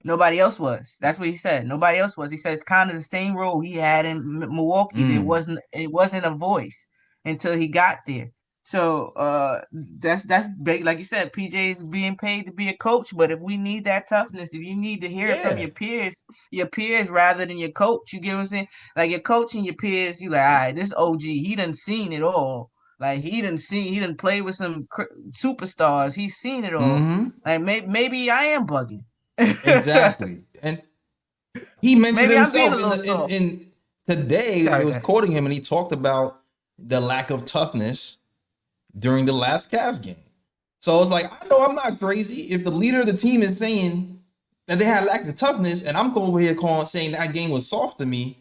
Nobody else was. That's what he said. Nobody else was. He said it's kind of the same role he had in Milwaukee. It wasn't a voice until he got there. So that's big. Like you said, PJ is being paid to be a coach. But if we need that toughness, if you need to hear it from your peers rather than your coach, you get what I'm saying? Like your coach and your peers, you like, all right, this OG, he done seen it all. Like he done played with some superstars. He's seen it all. Like maybe I am bugging. Exactly. And he mentioned himself in today. It was quoting him, and he talked about the lack of toughness during the last Cavs game. So I was like, I know I'm not crazy. If the leader of the team is saying that they had lack of toughness, and I'm over here saying that game was soft to me,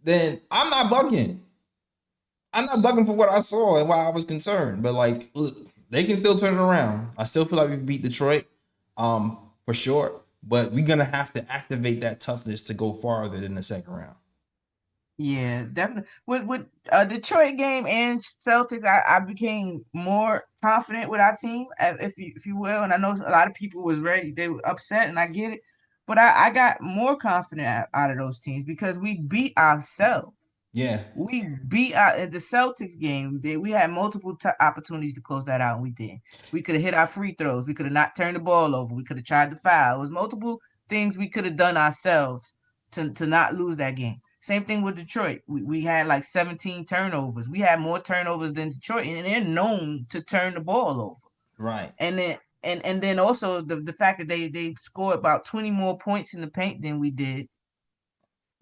then I'm not bugging. I'm not bugging for what I saw and why I was concerned. But look, they can still turn it around. I still feel like we beat Detroit, for sure. But we're gonna have to activate that toughness to go farther than the second round. Yeah, definitely. With Detroit game and Celtics, I became more confident with our team, if you will. And I know a lot of people they were upset, and I get it. But I got more confident out of those teams because we beat ourselves. Yeah. We beat the Celtics game. We had multiple opportunities to close that out, and we didn't. We could have hit our free throws. We could have not turned the ball over. We could have tried to foul. It was multiple things we could have done ourselves to not lose that game. Same thing with Detroit. We had like 17 turnovers. We had more turnovers than Detroit, and they're known to turn the ball over. Right. And then also the fact that they scored about 20 more points in the paint than we did.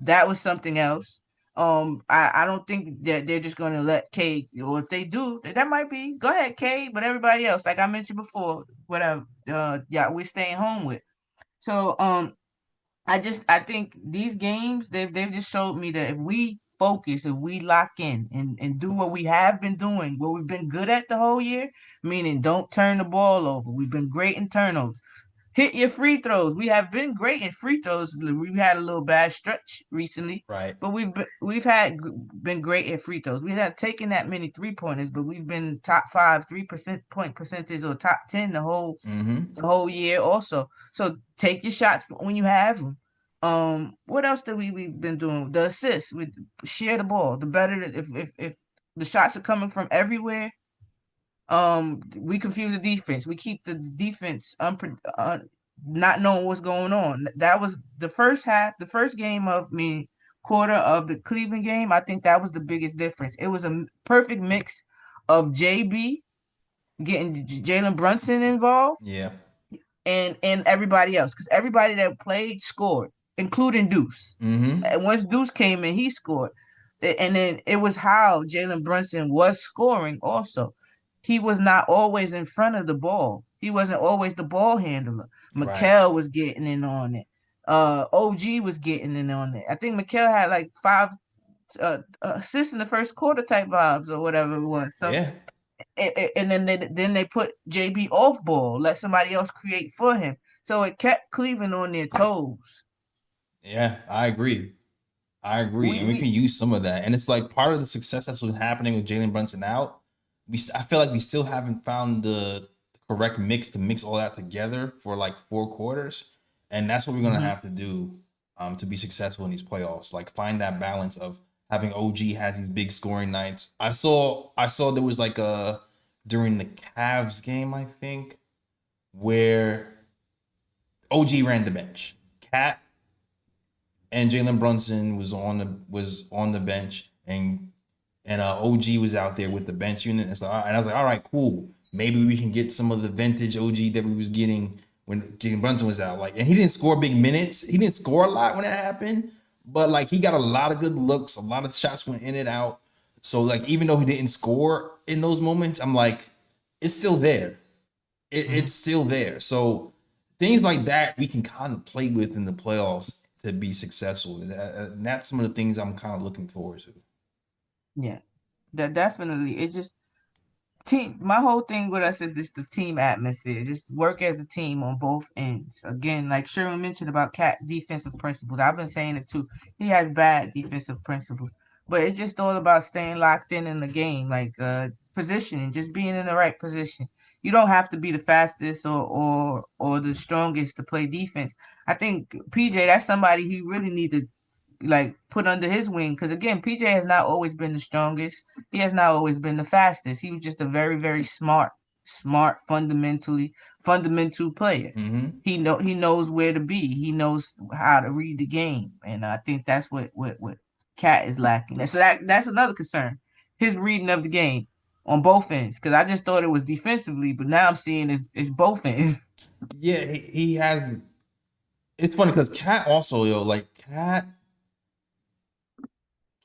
That was something else. I don't think that they're just going to let K, or if they do, that might be go ahead, K. But everybody else, like I mentioned before, whatever, yeah, we're staying home with. So, I think these games they've just showed me that if we focus, if we lock in and do what we have been doing, what we've been good at the whole year, meaning don't turn the ball over. We've been great in turnovers. Hit your free throws. We have been great in free throws. We've had a little bad stretch recently, Right. but we've been great at free throws. We haven't taken that many 3-pointers, but we've been top 5 3% percentage or top 10 the whole year also. So take your shots when you have them. What else did we've been doing? The assists. We share the ball. The better if the shots are coming from everywhere, we confuse the defense. We keep the defense not knowing what's going on. That was the first half, the first game of quarter of the Cleveland game. I think that was the biggest difference. It was a perfect mix of JB getting Jalen Brunson involved, Yeah. and everybody else, because everybody that played scored, including Deuce. Mm-hmm. And once Deuce came in, he scored. And then it was how Jalen Brunson was scoring also. He was not always in front of the ball. He wasn't always the ball handler. Mikal was getting in on it. OG was getting in on it. I think Mikal had like 5 assists in the first quarter type vibes or whatever it was. So yeah. And then they put JB off ball, let somebody else create for him. So it kept Cleveland on their toes. Yeah, I agree. And we can use some of that. And it's like part of the success that's what's happening with Jalen Brunson out. I feel like we still haven't found the correct mix to mix all that together for like 4 quarters. And that's what we're gonna have to do to be successful in these playoffs. Like find that balance of having OG has these big scoring nights. I saw there was like during the Cavs game, I think, where OG ran the bench. Cat and Jalen Brunson was on the bench, and OG was out there with the bench unit, and I was like, all right, cool. Maybe we can get some of the vintage OG that we was getting when Jalen Brunson was out. Like, and he didn't score big minutes. He didn't score a lot when that happened, but like he got a lot of good looks. A lot of shots went in and out. So like even though he didn't score in those moments, I'm like, it's still there. It's still there. So things like that we can kind of play with in the playoffs to be successful. And that's some of the things I'm kind of looking forward to. Yeah, that definitely. It just team. My whole thing with us is just the team atmosphere. Just work as a team on both ends. Again, like Sherman mentioned about Cat defensive principles. I've been saying it too. He has bad defensive principles, but it's just all about staying locked in the game, like positioning, just being in the right position. You don't have to be the fastest or the strongest to play defense. I think PJ, that's somebody he really need to like put under his wing, because again, PJ has not always been the strongest. He has not always been the fastest. He was just a very, very smart, fundamental player. He knows where to be. He knows how to read the game, and I think that's what Cat is lacking. So that's another concern. His reading of the game on both ends, because I just thought it was defensively, but now I'm seeing it's both ends. Yeah, he has. It's funny because Cat also,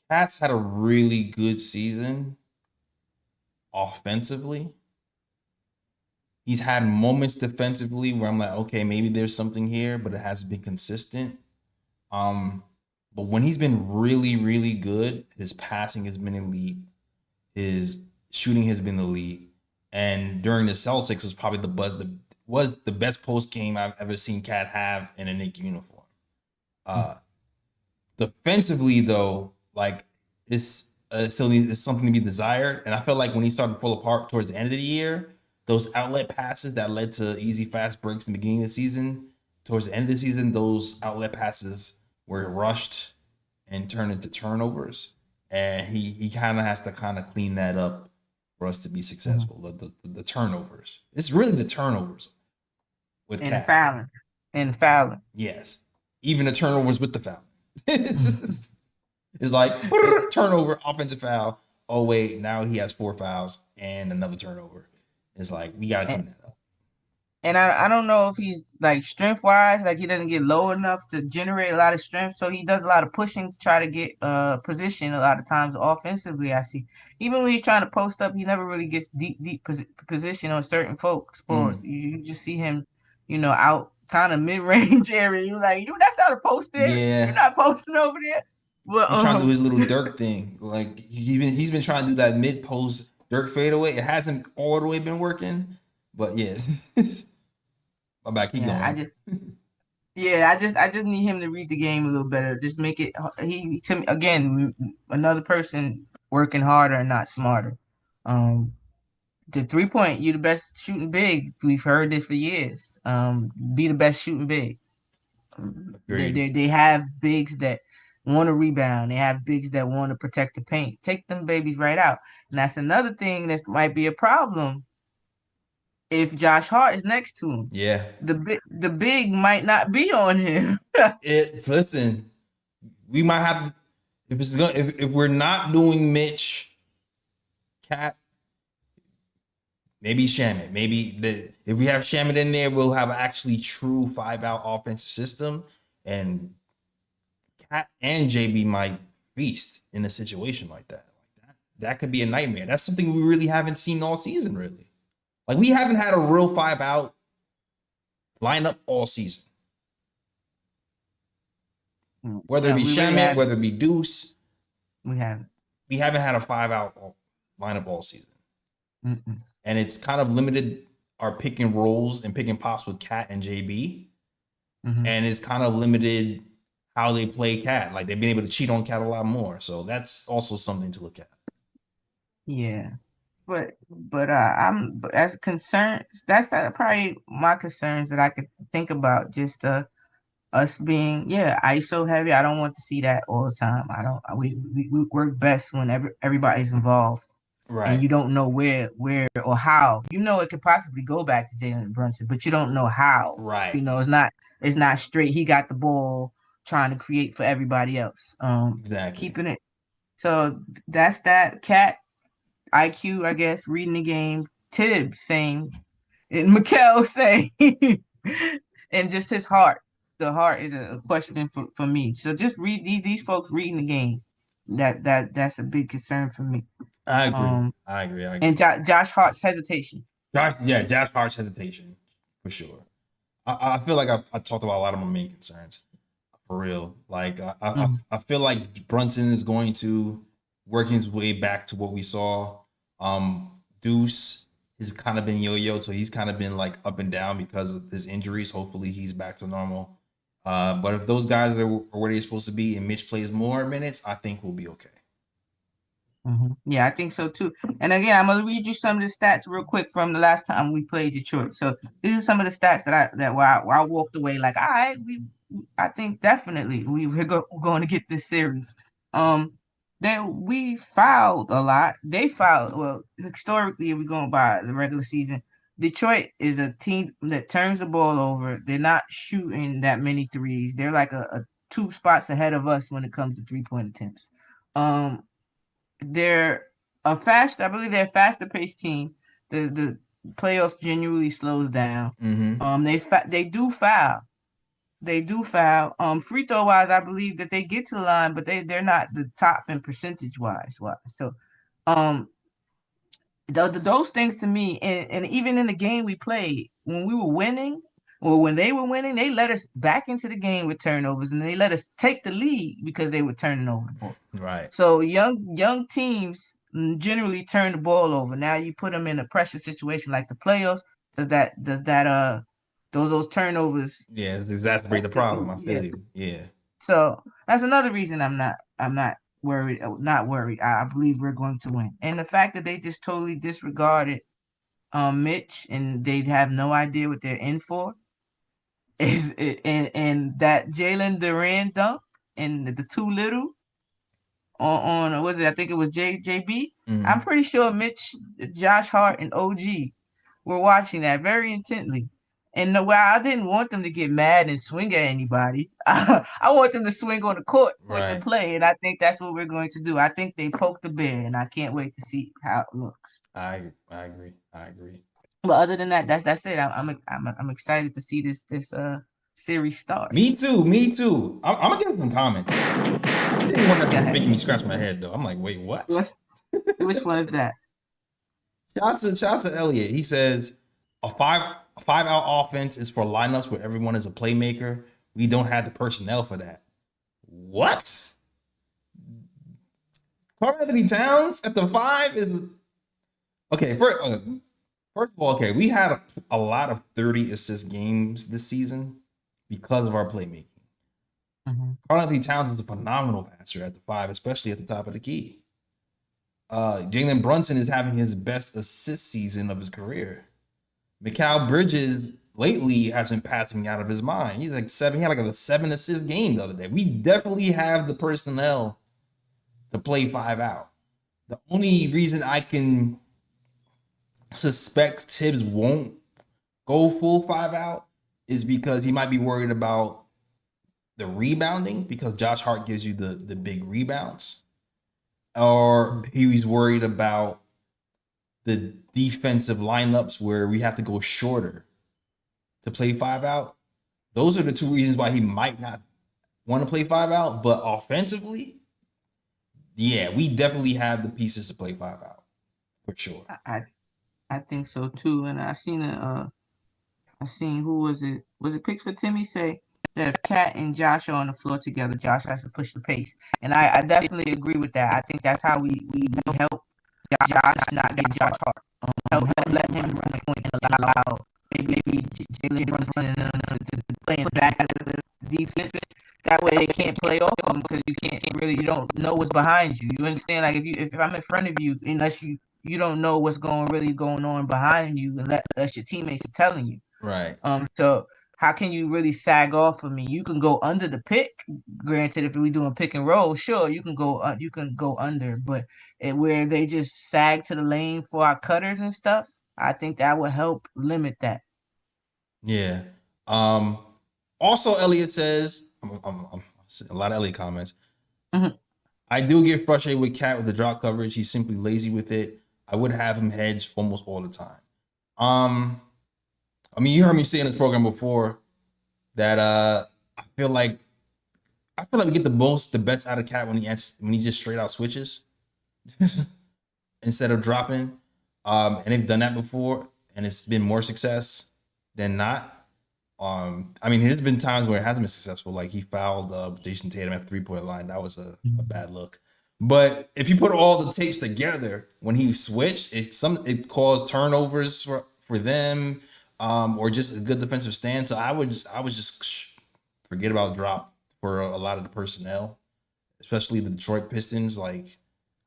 Cat's had a really good season offensively. He's had moments defensively where I'm like, okay, maybe there's something here, but it hasn't been consistent. But when he's been really, really good, his passing has been elite. His shooting has been elite. And during the Celtics was probably the best post game I've ever seen Cat have in a Knicks uniform. Defensively though, like it's still needs something to be desired. And I felt like when he started to pull apart towards the end of the year, those outlet passes that led to easy fast breaks in the beginning of the season, towards the end of the season, those outlet passes were rushed and turned into turnovers, and he kind of has to kind of clean that up for us to be successful. The turnovers. It's really the turnovers with And Cat. fouling. And fouling. Yes. Even the turnovers with the foul. It's like turnover, offensive foul. Oh, wait, now he has 4 fouls and another turnover. It's like, we got to clean that up. And I don't know if he's like strength wise, like he doesn't get low enough to generate a lot of strength. So he does a lot of pushing to try to get position a lot of times offensively. I see. Even when he's trying to post up, he never really gets deep position on certain folks. You just see him, out kind of mid range area. You're like, that's not a post there. Yeah. You're not posting over there. Well, he's trying to do his little Dirk thing. Like he's been trying to do that mid post Dirk fadeaway. It hasn't all the way been working, but yeah. My bad. Keep going. I just need him to read the game a little better. Just make it. He to me again, another person working harder and not smarter. The 3-point, you're the best shooting big. We've heard it for years. Be the best shooting big. They have bigs that want to rebound. They have bigs that want to protect the paint. Take them babies right out. And that's another thing that might be a problem if Josh Hart is next to him. Yeah. The big might not be on him. Listen, we might have to, if we're not doing Mitch, Cat, maybe Shamet. Maybe if we have Shamet in there, we'll have actually true 5-out offensive system, and Cat and JB might feast in a situation like that. That could be a nightmare. That's something we really haven't seen all season, really. Like, we haven't had a real 5-out lineup all season. Whether it be Shamet, whether it be Deuce. We haven't had a 5-out lineup all season. Mm-mm. And it's kind of limited our pick and rolls and pick and pops with Cat and JB. Mm-hmm. And it's kind of limited how they play Cat. Like, they've been able to cheat on Cat a lot more. So that's also something to look at. Yeah. But I'm as concerned. That's probably my concerns that I could think about. Just us being ISO heavy. I don't want to see that all the time. We work best when everybody's involved, right? And you don't know where or how. It could possibly go back to Jalen Brunson, but you don't know how. Right. It's not straight. He got the ball trying to create for everybody else. Exactly. Keeping it. So that's that. Cat IQ, I guess, reading the game. Tibbs, same. And Mikal, same. And just his heart. The heart is a question for me. So just read these folks reading the game. That's a big concern for me. I agree. And Josh Hart's hesitation. Josh Hart's hesitation, for sure. I feel like I talked about a lot of my main concerns. For real. Like, I feel like Brunson is going to work his way back to what we saw. Deuce has kind of been yo-yo, so he's kind of been like up and down because of his injuries. Hopefully he's back to normal. But if those guys are where they're supposed to be and Mitch plays more minutes, I think we'll be okay. Mm-hmm. Yeah, I think so too. And again, I'm gonna read you some of the stats real quick from the last time we played Detroit. So these are some of the stats that where I walked away like, all right, I think definitely we're going to get this series. That we fouled a lot. They fouled. Well, historically, if we're going by the regular season, Detroit is a team that turns the ball over. They're not shooting that many threes. They're like a 2 spots ahead of us when it comes to 3-point attempts. They're I believe they're a faster paced team. The playoffs genuinely slows down. Mm-hmm. They do foul. They do foul. Free throw wise, I believe that they get to the line, but they're not the top in percentage wise. So, those things to me, and even in the game we played when we were winning, or when they were winning, they let us back into the game with turnovers, and they let us take the lead because they were turning over the ball. Right. So young teams generally turn the ball over. Now you put them in a pressure situation like the playoffs. Those turnovers. Yeah, exacerbate the problem. I feel you. Yeah. So that's another reason I'm not worried. Not worried. I believe we're going to win. And the fact that they just totally disregarded Mitch and they have no idea what they're in for. is and that Jalen Duran dunk and the too little on was it? I think it was JB. I'm pretty sure Mitch, Josh Hart, and OG were watching that very intently. And while I didn't want them to get mad and swing at anybody, I want them to swing on the court with the Right. play, and I think that's what we're going to do. I think they poked the bear, and I can't wait to see how it looks. I agree. I agree. But other than that, that's it. I'm excited to see this series start. Me too. Me too. I'm gonna give some comments. I didn't want that making me scratch my head though. I'm like, wait, what? Which one is that? Shout out to Elliot. He says a five out offense is for lineups where everyone is a playmaker. We don't have the personnel for that. What? Karl-Anthony Towns at the 5 is okay. First of all, okay, we had a lot of 30 assist games this season because of our playmaking. Karl-Anthony Towns is a phenomenal passer at the 5, especially at the top of the key. Jalen Brunson is having his best assist season of his career. Mikal Bridges lately has been passing out of his mind. He's like 7. He had like a 7 assist game the other day. We definitely have the personnel to play 5 out. The only reason I can suspect Tibbs won't go full 5 out is because he might be worried about the rebounding, because Josh Hart gives you the big rebounds, or he's worried about the defensive lineups where we have to go shorter to play 5 out. Those are the two reasons why he might not want to play 5 out. But offensively, yeah, we definitely have the pieces to play 5 out for sure. I think so too. And I seen who was it? Was it Pickford Timmy say that if Cat and Josh are on the floor together, Josh has to push the pace. And I definitely agree with that. I think that's how we help Josh not get Josh Hart. Help let him run the point and allow maybe Jalen Brunson to play back at the defense. That way they can't play off them because you don't know what's behind you. You understand? Like if I'm in front of you, unless you don't know what's going on behind you, unless your teammates are telling you. Right. So how can you really sag off of me? You can go under the pick. Granted, if we're doing pick and roll, sure, you can go under, but where they just sag to the lane for our cutters and stuff, I think that would help limit that. Yeah. Also, Elliot says, I'm a lot of Elliot comments. I do get frustrated with Cat with the drop coverage. He's simply lazy with it. I would have him hedge almost all the time. I mean, you heard me say in this program before that I feel like we get the best out of Cat when he just straight out switches instead of dropping. And they've done that before, and it's been more success than not. I mean, there's been times where it hasn't been successful. Like he fouled Jason Tatum at the 3-point line. That was a bad look. But if you put all the tapes together, when he switched, it caused turnovers for them, or just a good defensive stand. So I would just forget about drop for a lot of the personnel, especially the Detroit Pistons. Like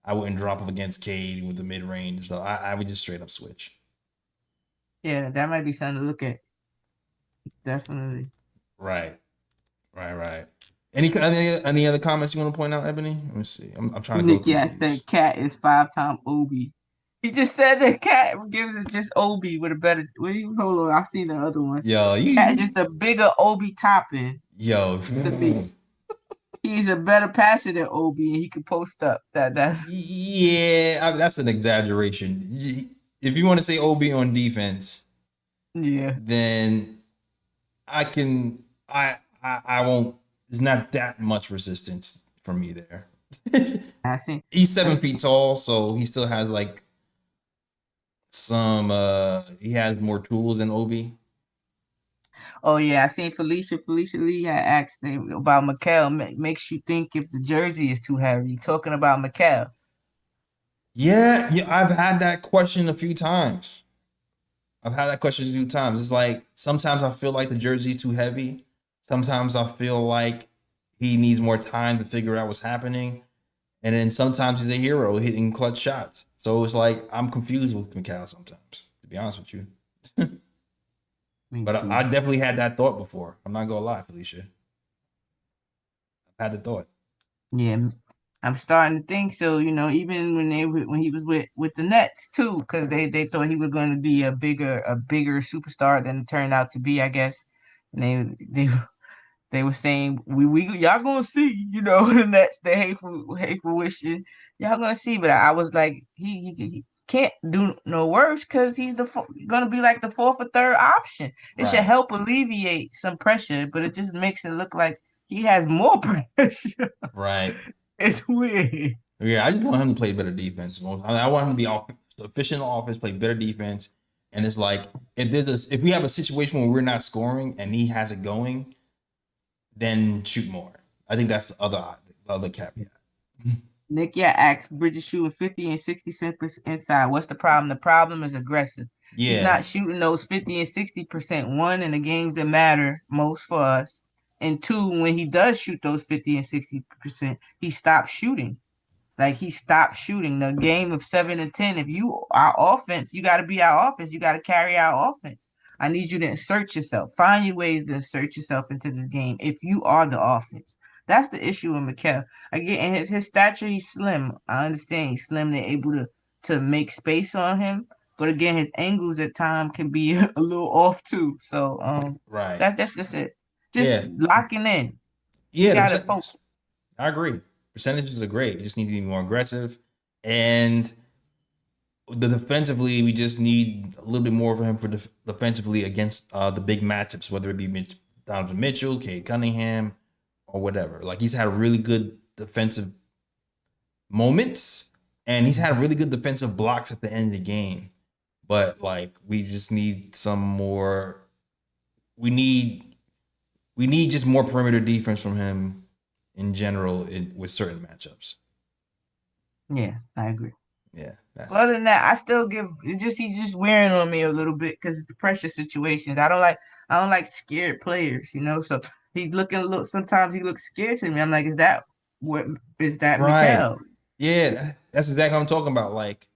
I wouldn't drop them against Cade with the mid range. So I would just straight up switch. Yeah, that might be something to look at. Definitely. Right. Any other comments you want to point out, Ebony? Let me see. I'm trying to Nick, go through I said Cat is 5-time Obi. He just said that Cat gives it just Obi with a better. Hold on, I've seen the other one. Yo, Cat just a bigger Obi topping. Yo, he's a better passer than Obi, and he can post up. That's that's an exaggeration. If you want to say Obi on defense, yeah, then I won't. There's not that much resistance from me there. I see. He's 7 feet tall, so he still has like some. He has more tools than Obi. Oh yeah, I seen Felicia Lee had asked him about Mikal. Makes you think if the jersey is too heavy. Talking about Mikal. Yeah, I've had that question a few times. It's like sometimes I feel like the jersey's too heavy. Sometimes I feel like he needs more time to figure out what's happening. And then sometimes he's a hero hitting clutch shots. So it's like I'm confused with Mikal sometimes, to be honest with you. But I definitely had that thought before. I'm not gonna lie, Felicia. I've had the thought. Yeah, I'm starting to think so. Even when he was with the Nets too, because they thought he was going to be a bigger superstar than it turned out to be, I guess. And they were saying we y'all gonna see, the Nets, the hateful wishing, y'all gonna see. But I was like, he can't do no worse because he's gonna be like the fourth or third option. It should help alleviate some pressure, but it just makes it look like he has more pressure. Right. It's weird. Yeah, I just want him to play better defense. I want him to be efficient on offense, play better defense. And it's like if we have a situation where we're not scoring and he has it going, then shoot more. I think that's the other caveat. Nick, asked Bridges shooting 50 and 60% inside. What's the problem? The problem is aggressive. Yeah. He's not shooting those 50 and 60%. One, in the games that matter most for us. And two, when he does shoot those 50 and 60%, he stops shooting. Like, he stopped shooting. The game of 7 and 10, if you are offense, you got to be our offense. You got to carry our offense. I need you to insert yourself. Find your ways to insert yourself into this game if you are the offense. That's the issue with Mikal. Again, his stature, he's slim. I understand he's slim. They're able to make space on him. But again, his angles at times can be a little off too. So right. That's just it. Just locking in. Yeah, gotta focus. I agree. Percentages are great. We just need to be more aggressive. And defensively, we just need a little bit more from him for defensively against the big matchups, whether it be Donovan Mitchell, Cade Cunningham, or whatever. Like, he's had really good defensive moments, and he's had really good defensive blocks at the end of the game. But, like, we just need some more. We need just more perimeter defense from him in general with certain matchups. Yeah, I agree. Yeah. Other than that, I still he's just wearing on me a little bit because of the pressure situations. I don't like scared players, So he's looking sometimes he looks scared to me. I'm like, is that right? Mikal? Yeah, that's exactly what I'm talking about. Like,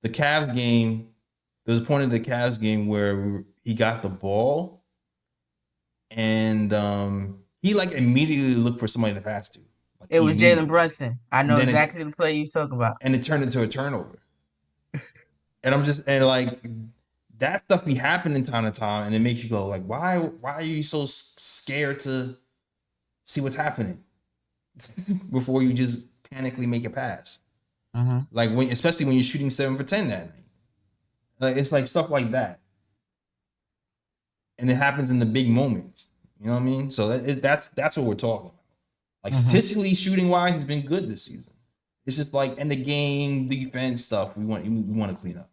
the Cavs game, there's a point in the Cavs game where he got the ball and he like immediately looked for somebody to pass to. Like, it was Jalen Brunson. I know exactly the play you're talking about. And it turned into a turnover. and like, that stuff be happening time to time, and it makes you go like, why are you so scared to see what's happening before you just panically make a pass? Like, especially when you're shooting 7 for 10 that night. Like, it's like stuff like that. And it happens in the big moments. You know what I mean? So that's what we're talking about. Like, statistically, shooting wise, he's been good this season. It's just like in the game defense stuff we want to clean up.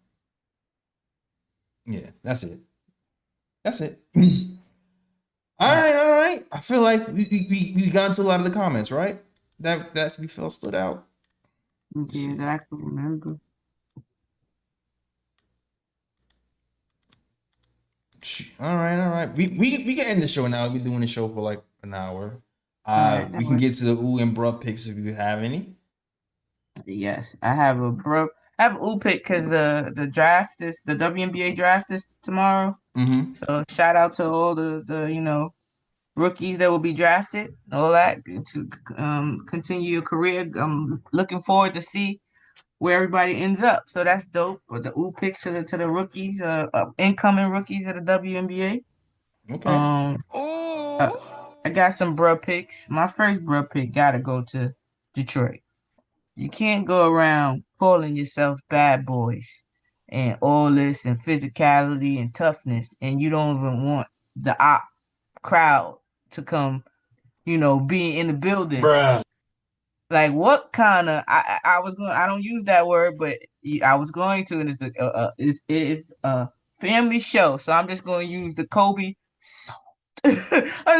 Yeah, that's it. All right. I feel like we got into a lot of the comments, right? That we felt stood out. Yeah, that I can remember. All right. We can end the show now. We're doing the show for like an hour. We can get to the ooh and bruh picks if you have any. Yes, I have a ooh pick because the WNBA draft is tomorrow. So shout out to all the rookies that will be drafted, all that to continue your career. I'm looking forward to see where everybody ends up. So that's dope. With the ooh picks to the rookies, incoming rookies of the WNBA. Okay. I got some bruh picks. My first bruh pick gotta go to Detroit. You can't go around calling yourself bad boys and all this and physicality and toughness, and you don't even want the crowd to come, be in the building. Bruh. Like, what kind of? I don't use that word, but I was going to, and it's a family show, so I'm just going to use the Kobe soft. I'm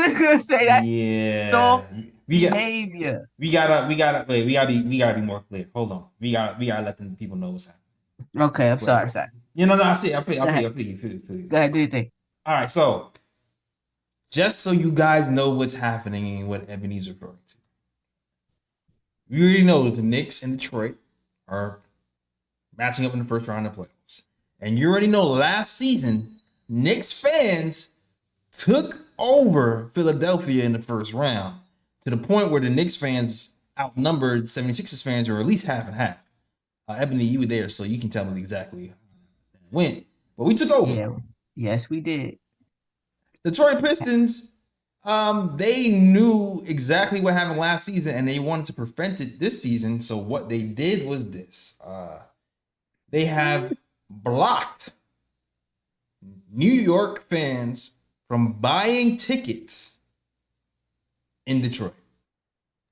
just gonna say that's soft behavior. We gotta be more clear. Hold on. We gotta let the people know what's happening. Okay, I'm sorry. I see. I'll put you. Go ahead, do your thing. All right, so just so you guys know what's happening and what Ebony's referring to. We already know that the Knicks and Detroit are matching up in the first round of playoffs. And you already know last season Knicks fans took over Philadelphia in the first round to the point where the Knicks fans outnumbered 76ers fans, or at least half and half. Ebony, you were there, so you can tell me exactly when. But we took over. Yeah. Yes, we did. Detroit Pistons, they knew exactly what happened last season, and they wanted to prevent it this season. So what they did was this. They have blocked New York fans from buying tickets in Detroit.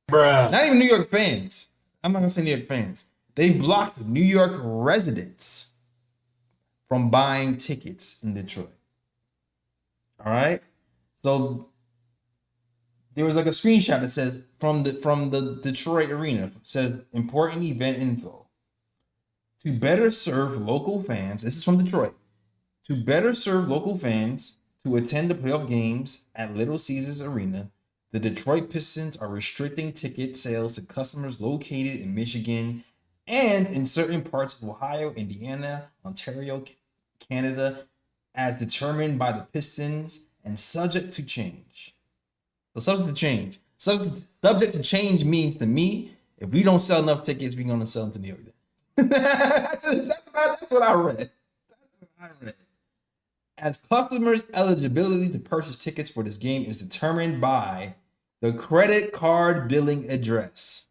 Bruh. Not even New York fans. I'm not going to say New York fans. They blocked New York residents from buying tickets in Detroit. All right? So there was like a screenshot that says from the Detroit arena, says important event info. To better serve local fans, this is from Detroit. To better serve local fans to attend the playoff games at Little Caesars Arena, the Detroit Pistons are restricting ticket sales to customers located in Michigan and in certain parts of Ohio, Indiana, Ontario, Canada, as determined by the Pistons and subject to change. So subject to change. Subject to change means to me, if we don't sell enough tickets, we're going to sell them to New York. That's what I read. As customers' eligibility to purchase tickets for this game is determined by the credit card billing address.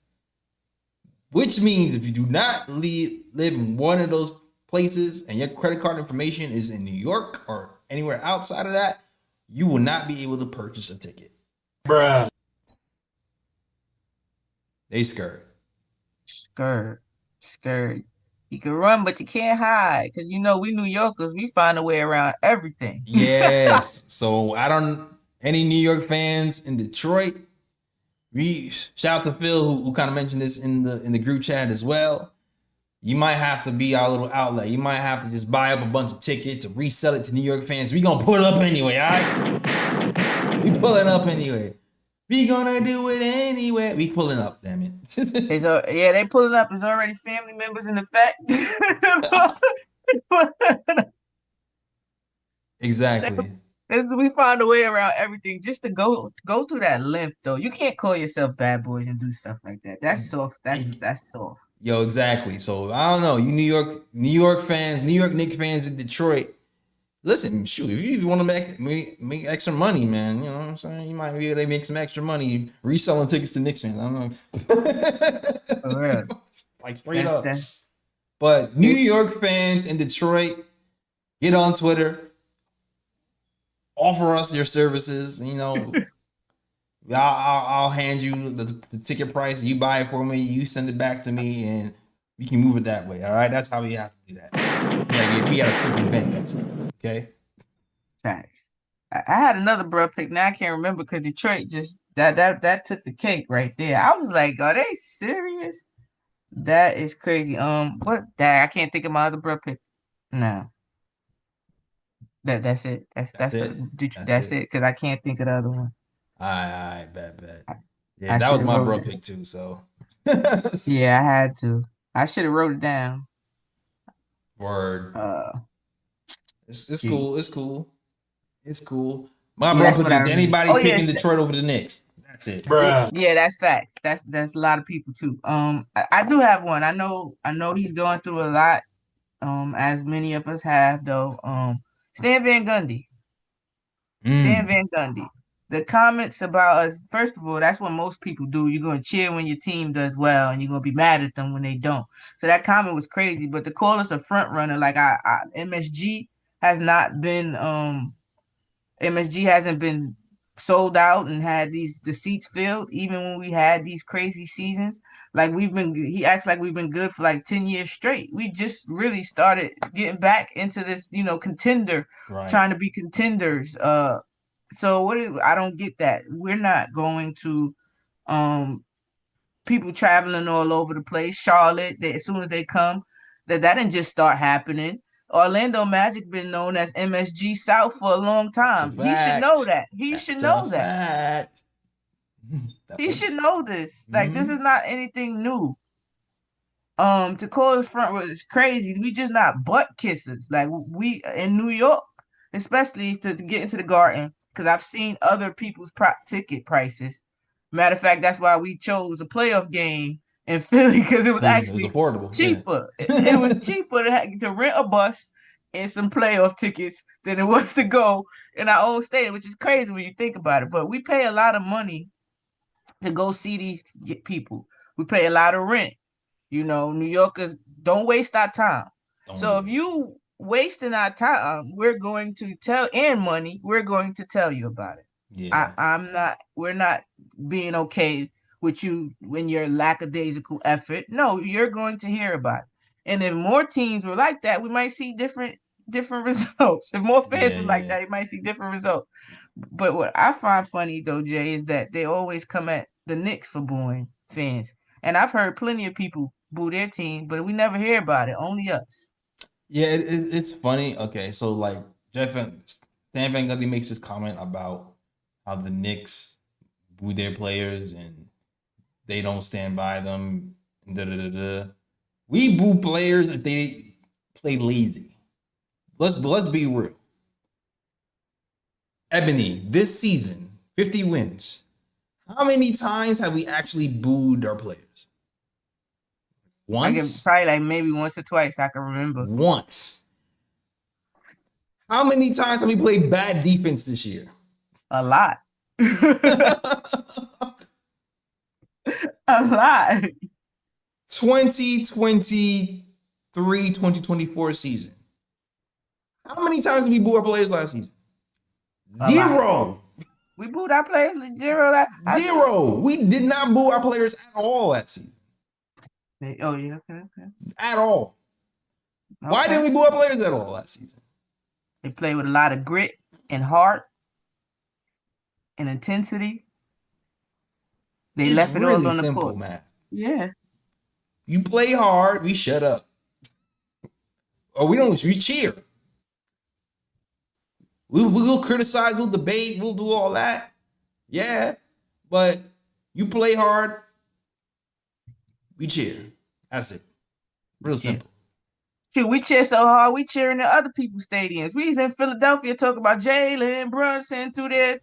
Which means if you do not live in one of those places and your credit card information is in New York or anywhere outside of that, you will not be able to purchase a ticket. Bruh. They scared. Scared. You can run, but you can't hide. Because, we New Yorkers, we find a way around everything. Yes. So any New York fans in Detroit, we shout out to Phil who kind of mentioned this in the group chat as well. You might have to be our little outlet. You might have to just buy up a bunch of tickets and resell it to New York fans. We gonna pull it up anyway, all right? We pulling up anyway. We gonna do it anyway. We pulling up, damn it. They pulling up. There's already family members in effect. Exactly. We find a way around everything just to go through that length, though. You can't call yourself bad boys and do stuff like that. That's soft. That's soft. Yo, exactly. So I don't know. You New York fans, New York Knicks fans in Detroit. Listen, shoot, if you want to make extra money, man, you know what I'm saying? You might be able to make some extra money reselling tickets to Knicks fans. I don't know. For real. Like straight up. But New York fans in Detroit, get on Twitter. Offer us your services, I'll hand you the ticket price. You buy it for me. You send it back to me, and we can move it that way. All right, that's how we have to do that. We gotta circumvent that stuff. Okay. Facts. I had another bro pick. Now I can't remember because Detroit just that took the cake right there. I was like, are they serious? That is crazy. What? I can't think of my other bro pick. No. That's it. That's it. Because I can't think of the other one. All right, bet. Yeah, that was my bro pick too. So yeah, I had to. I should have wrote it down. Word. It's cool. It's cool. My bro pick is anybody picking Detroit over the Knicks. That's it, bro. Yeah, that's facts. That's a lot of people too. I do have one. I know he's going through a lot. As many of us have though. Stan Van Gundy. Stan Van Gundy. The comments about us, first of all, that's what most people do. You're going to cheer when your team does well, and you're going to be mad at them when they don't. So that comment was crazy. But to call us a front runner, like MSG has not been, MSG hasn't been sold out and had the seats filled, even when we had these crazy seasons. Like he acts like we've been good for like 10 years straight. We just really started getting back into this, contender, trying to be contenders. So I don't get that. We're not going to people traveling all over the place. Charlotte, as soon as they come, that didn't just start happening. Orlando Magic been known as MSG South for a long time. He should know that. He should know that. He should know this. Like, this is not anything new. To call us front row is crazy. We just not butt kissers. Like, we in New York, especially to get into the Garden, because I've seen other people's ticket prices. Matter of fact, that's why we chose a playoff game in Philly, because it was It was actually affordable. cheaper. Yeah. It was cheaper to rent a bus and some playoff tickets than it was to go in our own stadium, which is crazy when you think about it. But we pay a lot of money to go see these people. We pay a lot of rent. You know, New Yorkers don't waste our time. So if you wasting our time, we're going to tell we're going to tell you about it. Yeah. We're not being okay with you when your lackadaisical effort. No, you're going to hear about it. And if more teams were like that, we might see different results. If more fans were like that, you might see different results. But what I find funny though, Jay, is that they always come at the Knicks for booing fans. And I've heard plenty of people boo their team, but we never hear about it. Only us. Yeah, it's funny. Okay, so like Stan Van Gundy makes this comment about how the Knicks boo their players and they don't stand by them. We boo players if they play lazy. Let's be real. Ebony, this season, 50 wins. How many times have we actually booed our players? Once? I can probably like maybe once or twice I can remember. Once. How many times have we played bad defense this year? A lot. A lot. 2023, 2024 season. How many times did we boo our players last season? Zero. We booed our players zero. Zero. We did not boo our players at all that season. Oh, yeah, okay. At all. Okay. Why didn't we boo our players at all last season? They played with a lot of grit and heart and intensity. They left it all on the court. Math. Yeah. You play hard, we shut up. Or we cheer. We'll criticize, we'll debate, we'll do all that. Yeah. But you play hard, we cheer. That's it. Real simple. Shoot, we cheer so hard, we cheering in other people's stadiums. We was in Philadelphia talking about Jalen and Brunson through their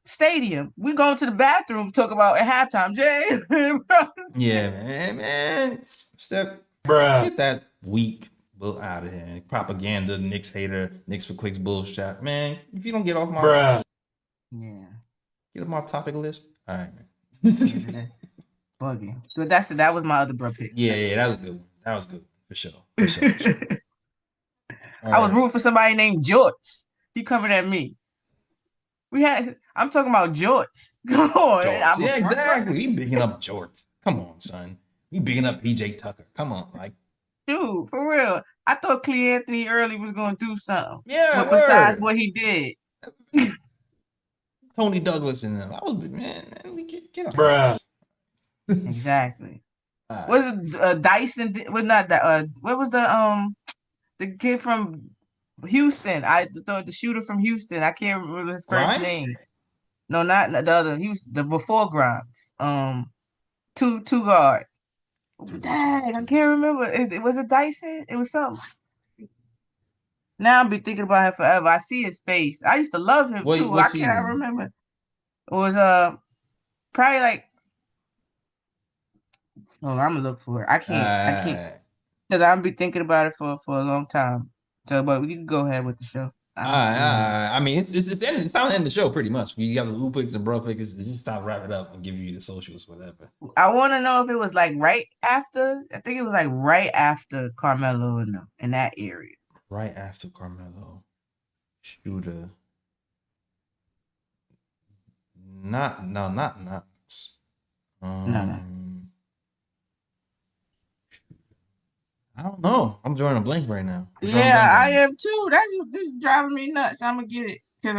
stadium. We going to the bathroom to talk about at halftime. Jalen. Yeah, man. Get that weak out of here. Propaganda, Knicks hater, Knicks for clicks bullshit. Man, if you don't get off my get off my topic list. All right, man. Buggy. So that was my other bro pick. Yeah, that was a good one. That was good for sure. I was rooting for somebody named Jorts. He coming at me. I'm talking about Jorts. Come on. Yeah, exactly. We bigging up Jorts. Come on, son. We bigging up PJ Tucker. Come on, like. Dude, for real. I thought Clee Anthony early was gonna do something. Yeah, but besides what he did. Tony Douglas and them. I was we get up. Bruh. Exactly. Was it Dyson? Was not that? What was the kid from Houston? I thought the shooter from Houston. I can't remember his first name. No, not the other. He was the before Grimes. Two guard. Dang, I can't remember. Was it Dyson? It was something. Now I'll be thinking about him forever. I see his face. I used to love him too. I can't remember. It was probably like. Oh, I'm gonna look for it. I can't because I'll be thinking about it for a long time. So, but you can go ahead with the show. I mean, it's time to end the show pretty much. We got the Lou picks and bro picks. It's just time to wrap it up and give you the socials, whatever. I want to know if it was like right after. I think it was like right after Carmelo in that area. Right after Carmelo, shooter. Not Knox. No. I don't know. I'm drawing a blank right now. I am too. This is driving me nuts. I'm gonna get it because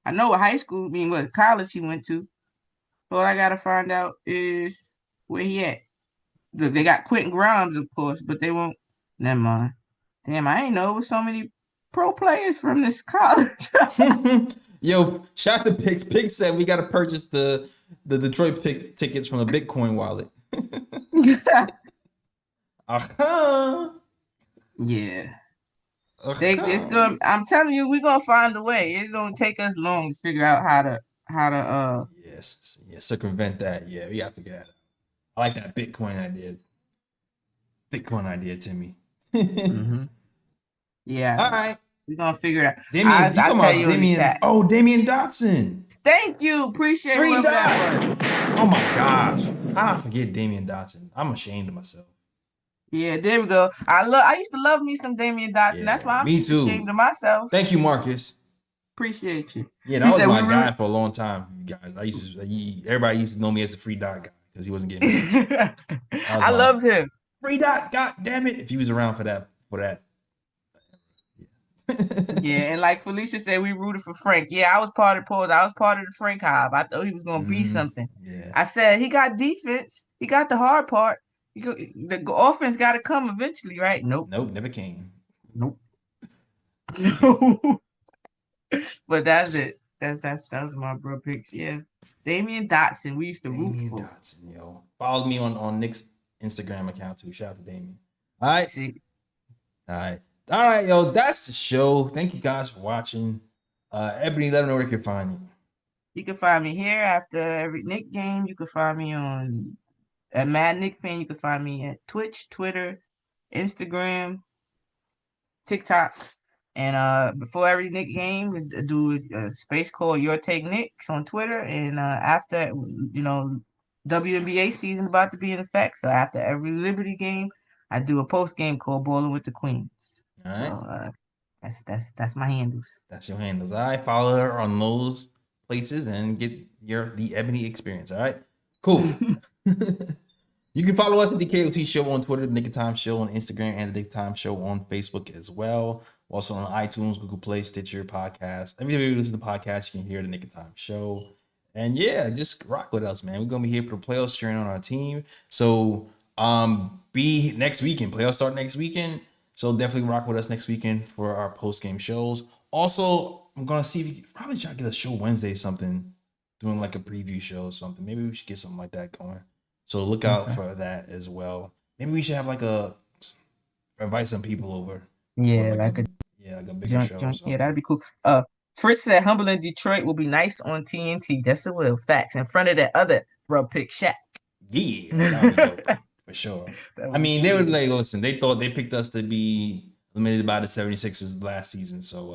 I know what high school, what college he went to. All I gotta find out is where he at. Look, they got Quentin Grimes, of course, but they won't. Never mind. Damn, I ain't know it was so many pro players from this college. Yo, shout out to Pix. Pix said we gotta purchase the Detroit pick tickets from a Bitcoin wallet. Yeah. I'm telling you, we're gonna find a way. It's gonna take us long to figure out how to Yes, circumvent that. Yeah, we got to figure that out. I like that Bitcoin idea, Timmy. mm-hmm. Yeah. All right. We're gonna figure it out. Damien, you I'll talking tell about you in the Damien? chat. Oh, Damien Dotson. Thank you. Appreciate 3 whoever that was. dots. Oh my gosh. How did I forget Damien Dotson? I'm ashamed of myself. Yeah, there we go. I used to love me some Damian Dotson. Yeah, That's why I'm me ashamed too. of myself. Thank you, Marcus. Appreciate you. Yeah, that He was said my we guy for a long time. You guys, everybody used to know me as the free dot guy because he wasn't getting me. I loved him. Free dot. God damn it! If he was around for that. Yeah, and like Felicia said, we rooted for Frank. Yeah, I was part of the Frank Hive. I thought he was gonna be something. Yeah. I said he got defense. He got the hard part. The offense got to come eventually, right? Nope, never came. Nope. But that's it. That was my bro picks. Yeah, Damian Dotson. We used to root for. Dotson, yo. Follow me on Nick's Instagram account too. Shout out to Damien. All right. See. All right, yo. That's the show. Thank you guys for watching. Ebony, let them know where you can find you. You can find me here after every Knick game. You can find me on at Mad Knick Fan. You can find me at Twitch, Twitter, Instagram, TikTok. And before every Knick game, we do a space called Your Take Knicks on Twitter. And after, WNBA season about to be in effect. So after every Liberty game, I do a post game called Bowling with the Queens. All right. So that's my handles. That's your handles. All right. Follow her on those places and get the Ebony experience. All right. Cool. You can follow us at the KOT Show on Twitter, the Nick of Time Show on Instagram, and the Nick of Time Show on Facebook as well. Also on iTunes, Google Play, Stitcher, Podcast. Every time you listen to the podcast, you can hear the Nick of Time Show. And yeah, just rock with us, man. We're gonna be here for the playoffs, cheering on our team. So be next weekend. Playoffs start next weekend. So definitely rock with us next weekend for our post-game shows. Also, I'm gonna see if you can probably try to get a show Wednesday, something, doing like a preview show or something. Maybe we should get something like that going. So look out for that as well. Maybe we should have invite some people over. Yeah, like a bigger show. Yeah, that'd be cool. Fritz said Humble in Detroit will be nice on TNT. That's a real facts. In front of that other rub pick Shaq. Yeah, that would be dope, for sure. I mean, they would listen, they thought they picked us to be limited by the 76ers last season. So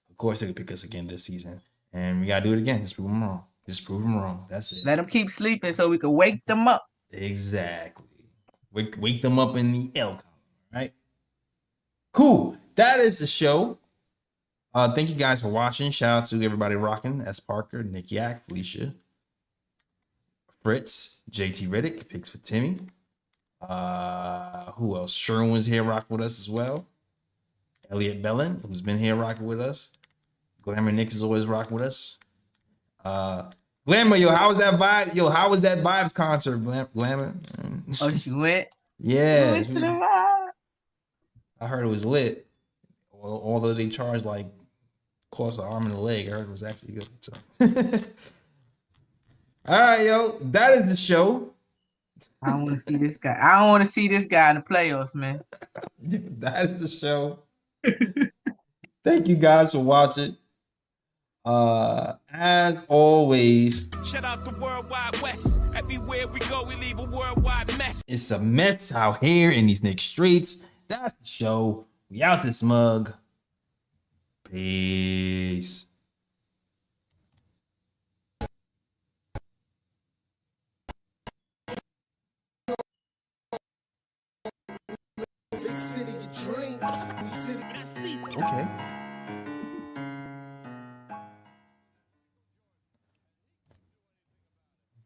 of course they could pick us again this season. And we gotta do it again. Just prove them wrong. That's it. Let them keep sleeping so we can wake them up. Exactly. Wake them up in the L column, right? Cool. That is the show. Thank you guys for watching. Shout out to everybody rocking. S. Parker, Nick Yak, Felicia, Fritz, JT Riddick, picks for Timmy. Who else? Sherwin was here rocking with us as well. Elliot Bellin, who's been here rocking with us. Glamour Nix is always rocking with us. Glamour, yo, how was that vibe? Yo, how was that Vibes concert, Glamour? Oh, she went? Yeah. I heard it was lit. Well, although they charged cost an arm and a leg, I heard it was actually good. So. All right, yo, that is the show. I don't want to see this guy. I don't want to see this guy in the playoffs, man. That is the show. Thank you guys for watching. As always, shout out to Worldwide West. Everywhere we go, we leave a worldwide mess. It's a mess out here in these Knicks streets. That's the show. We out this mug. Peace. Big city of dreams. Big city. Okay.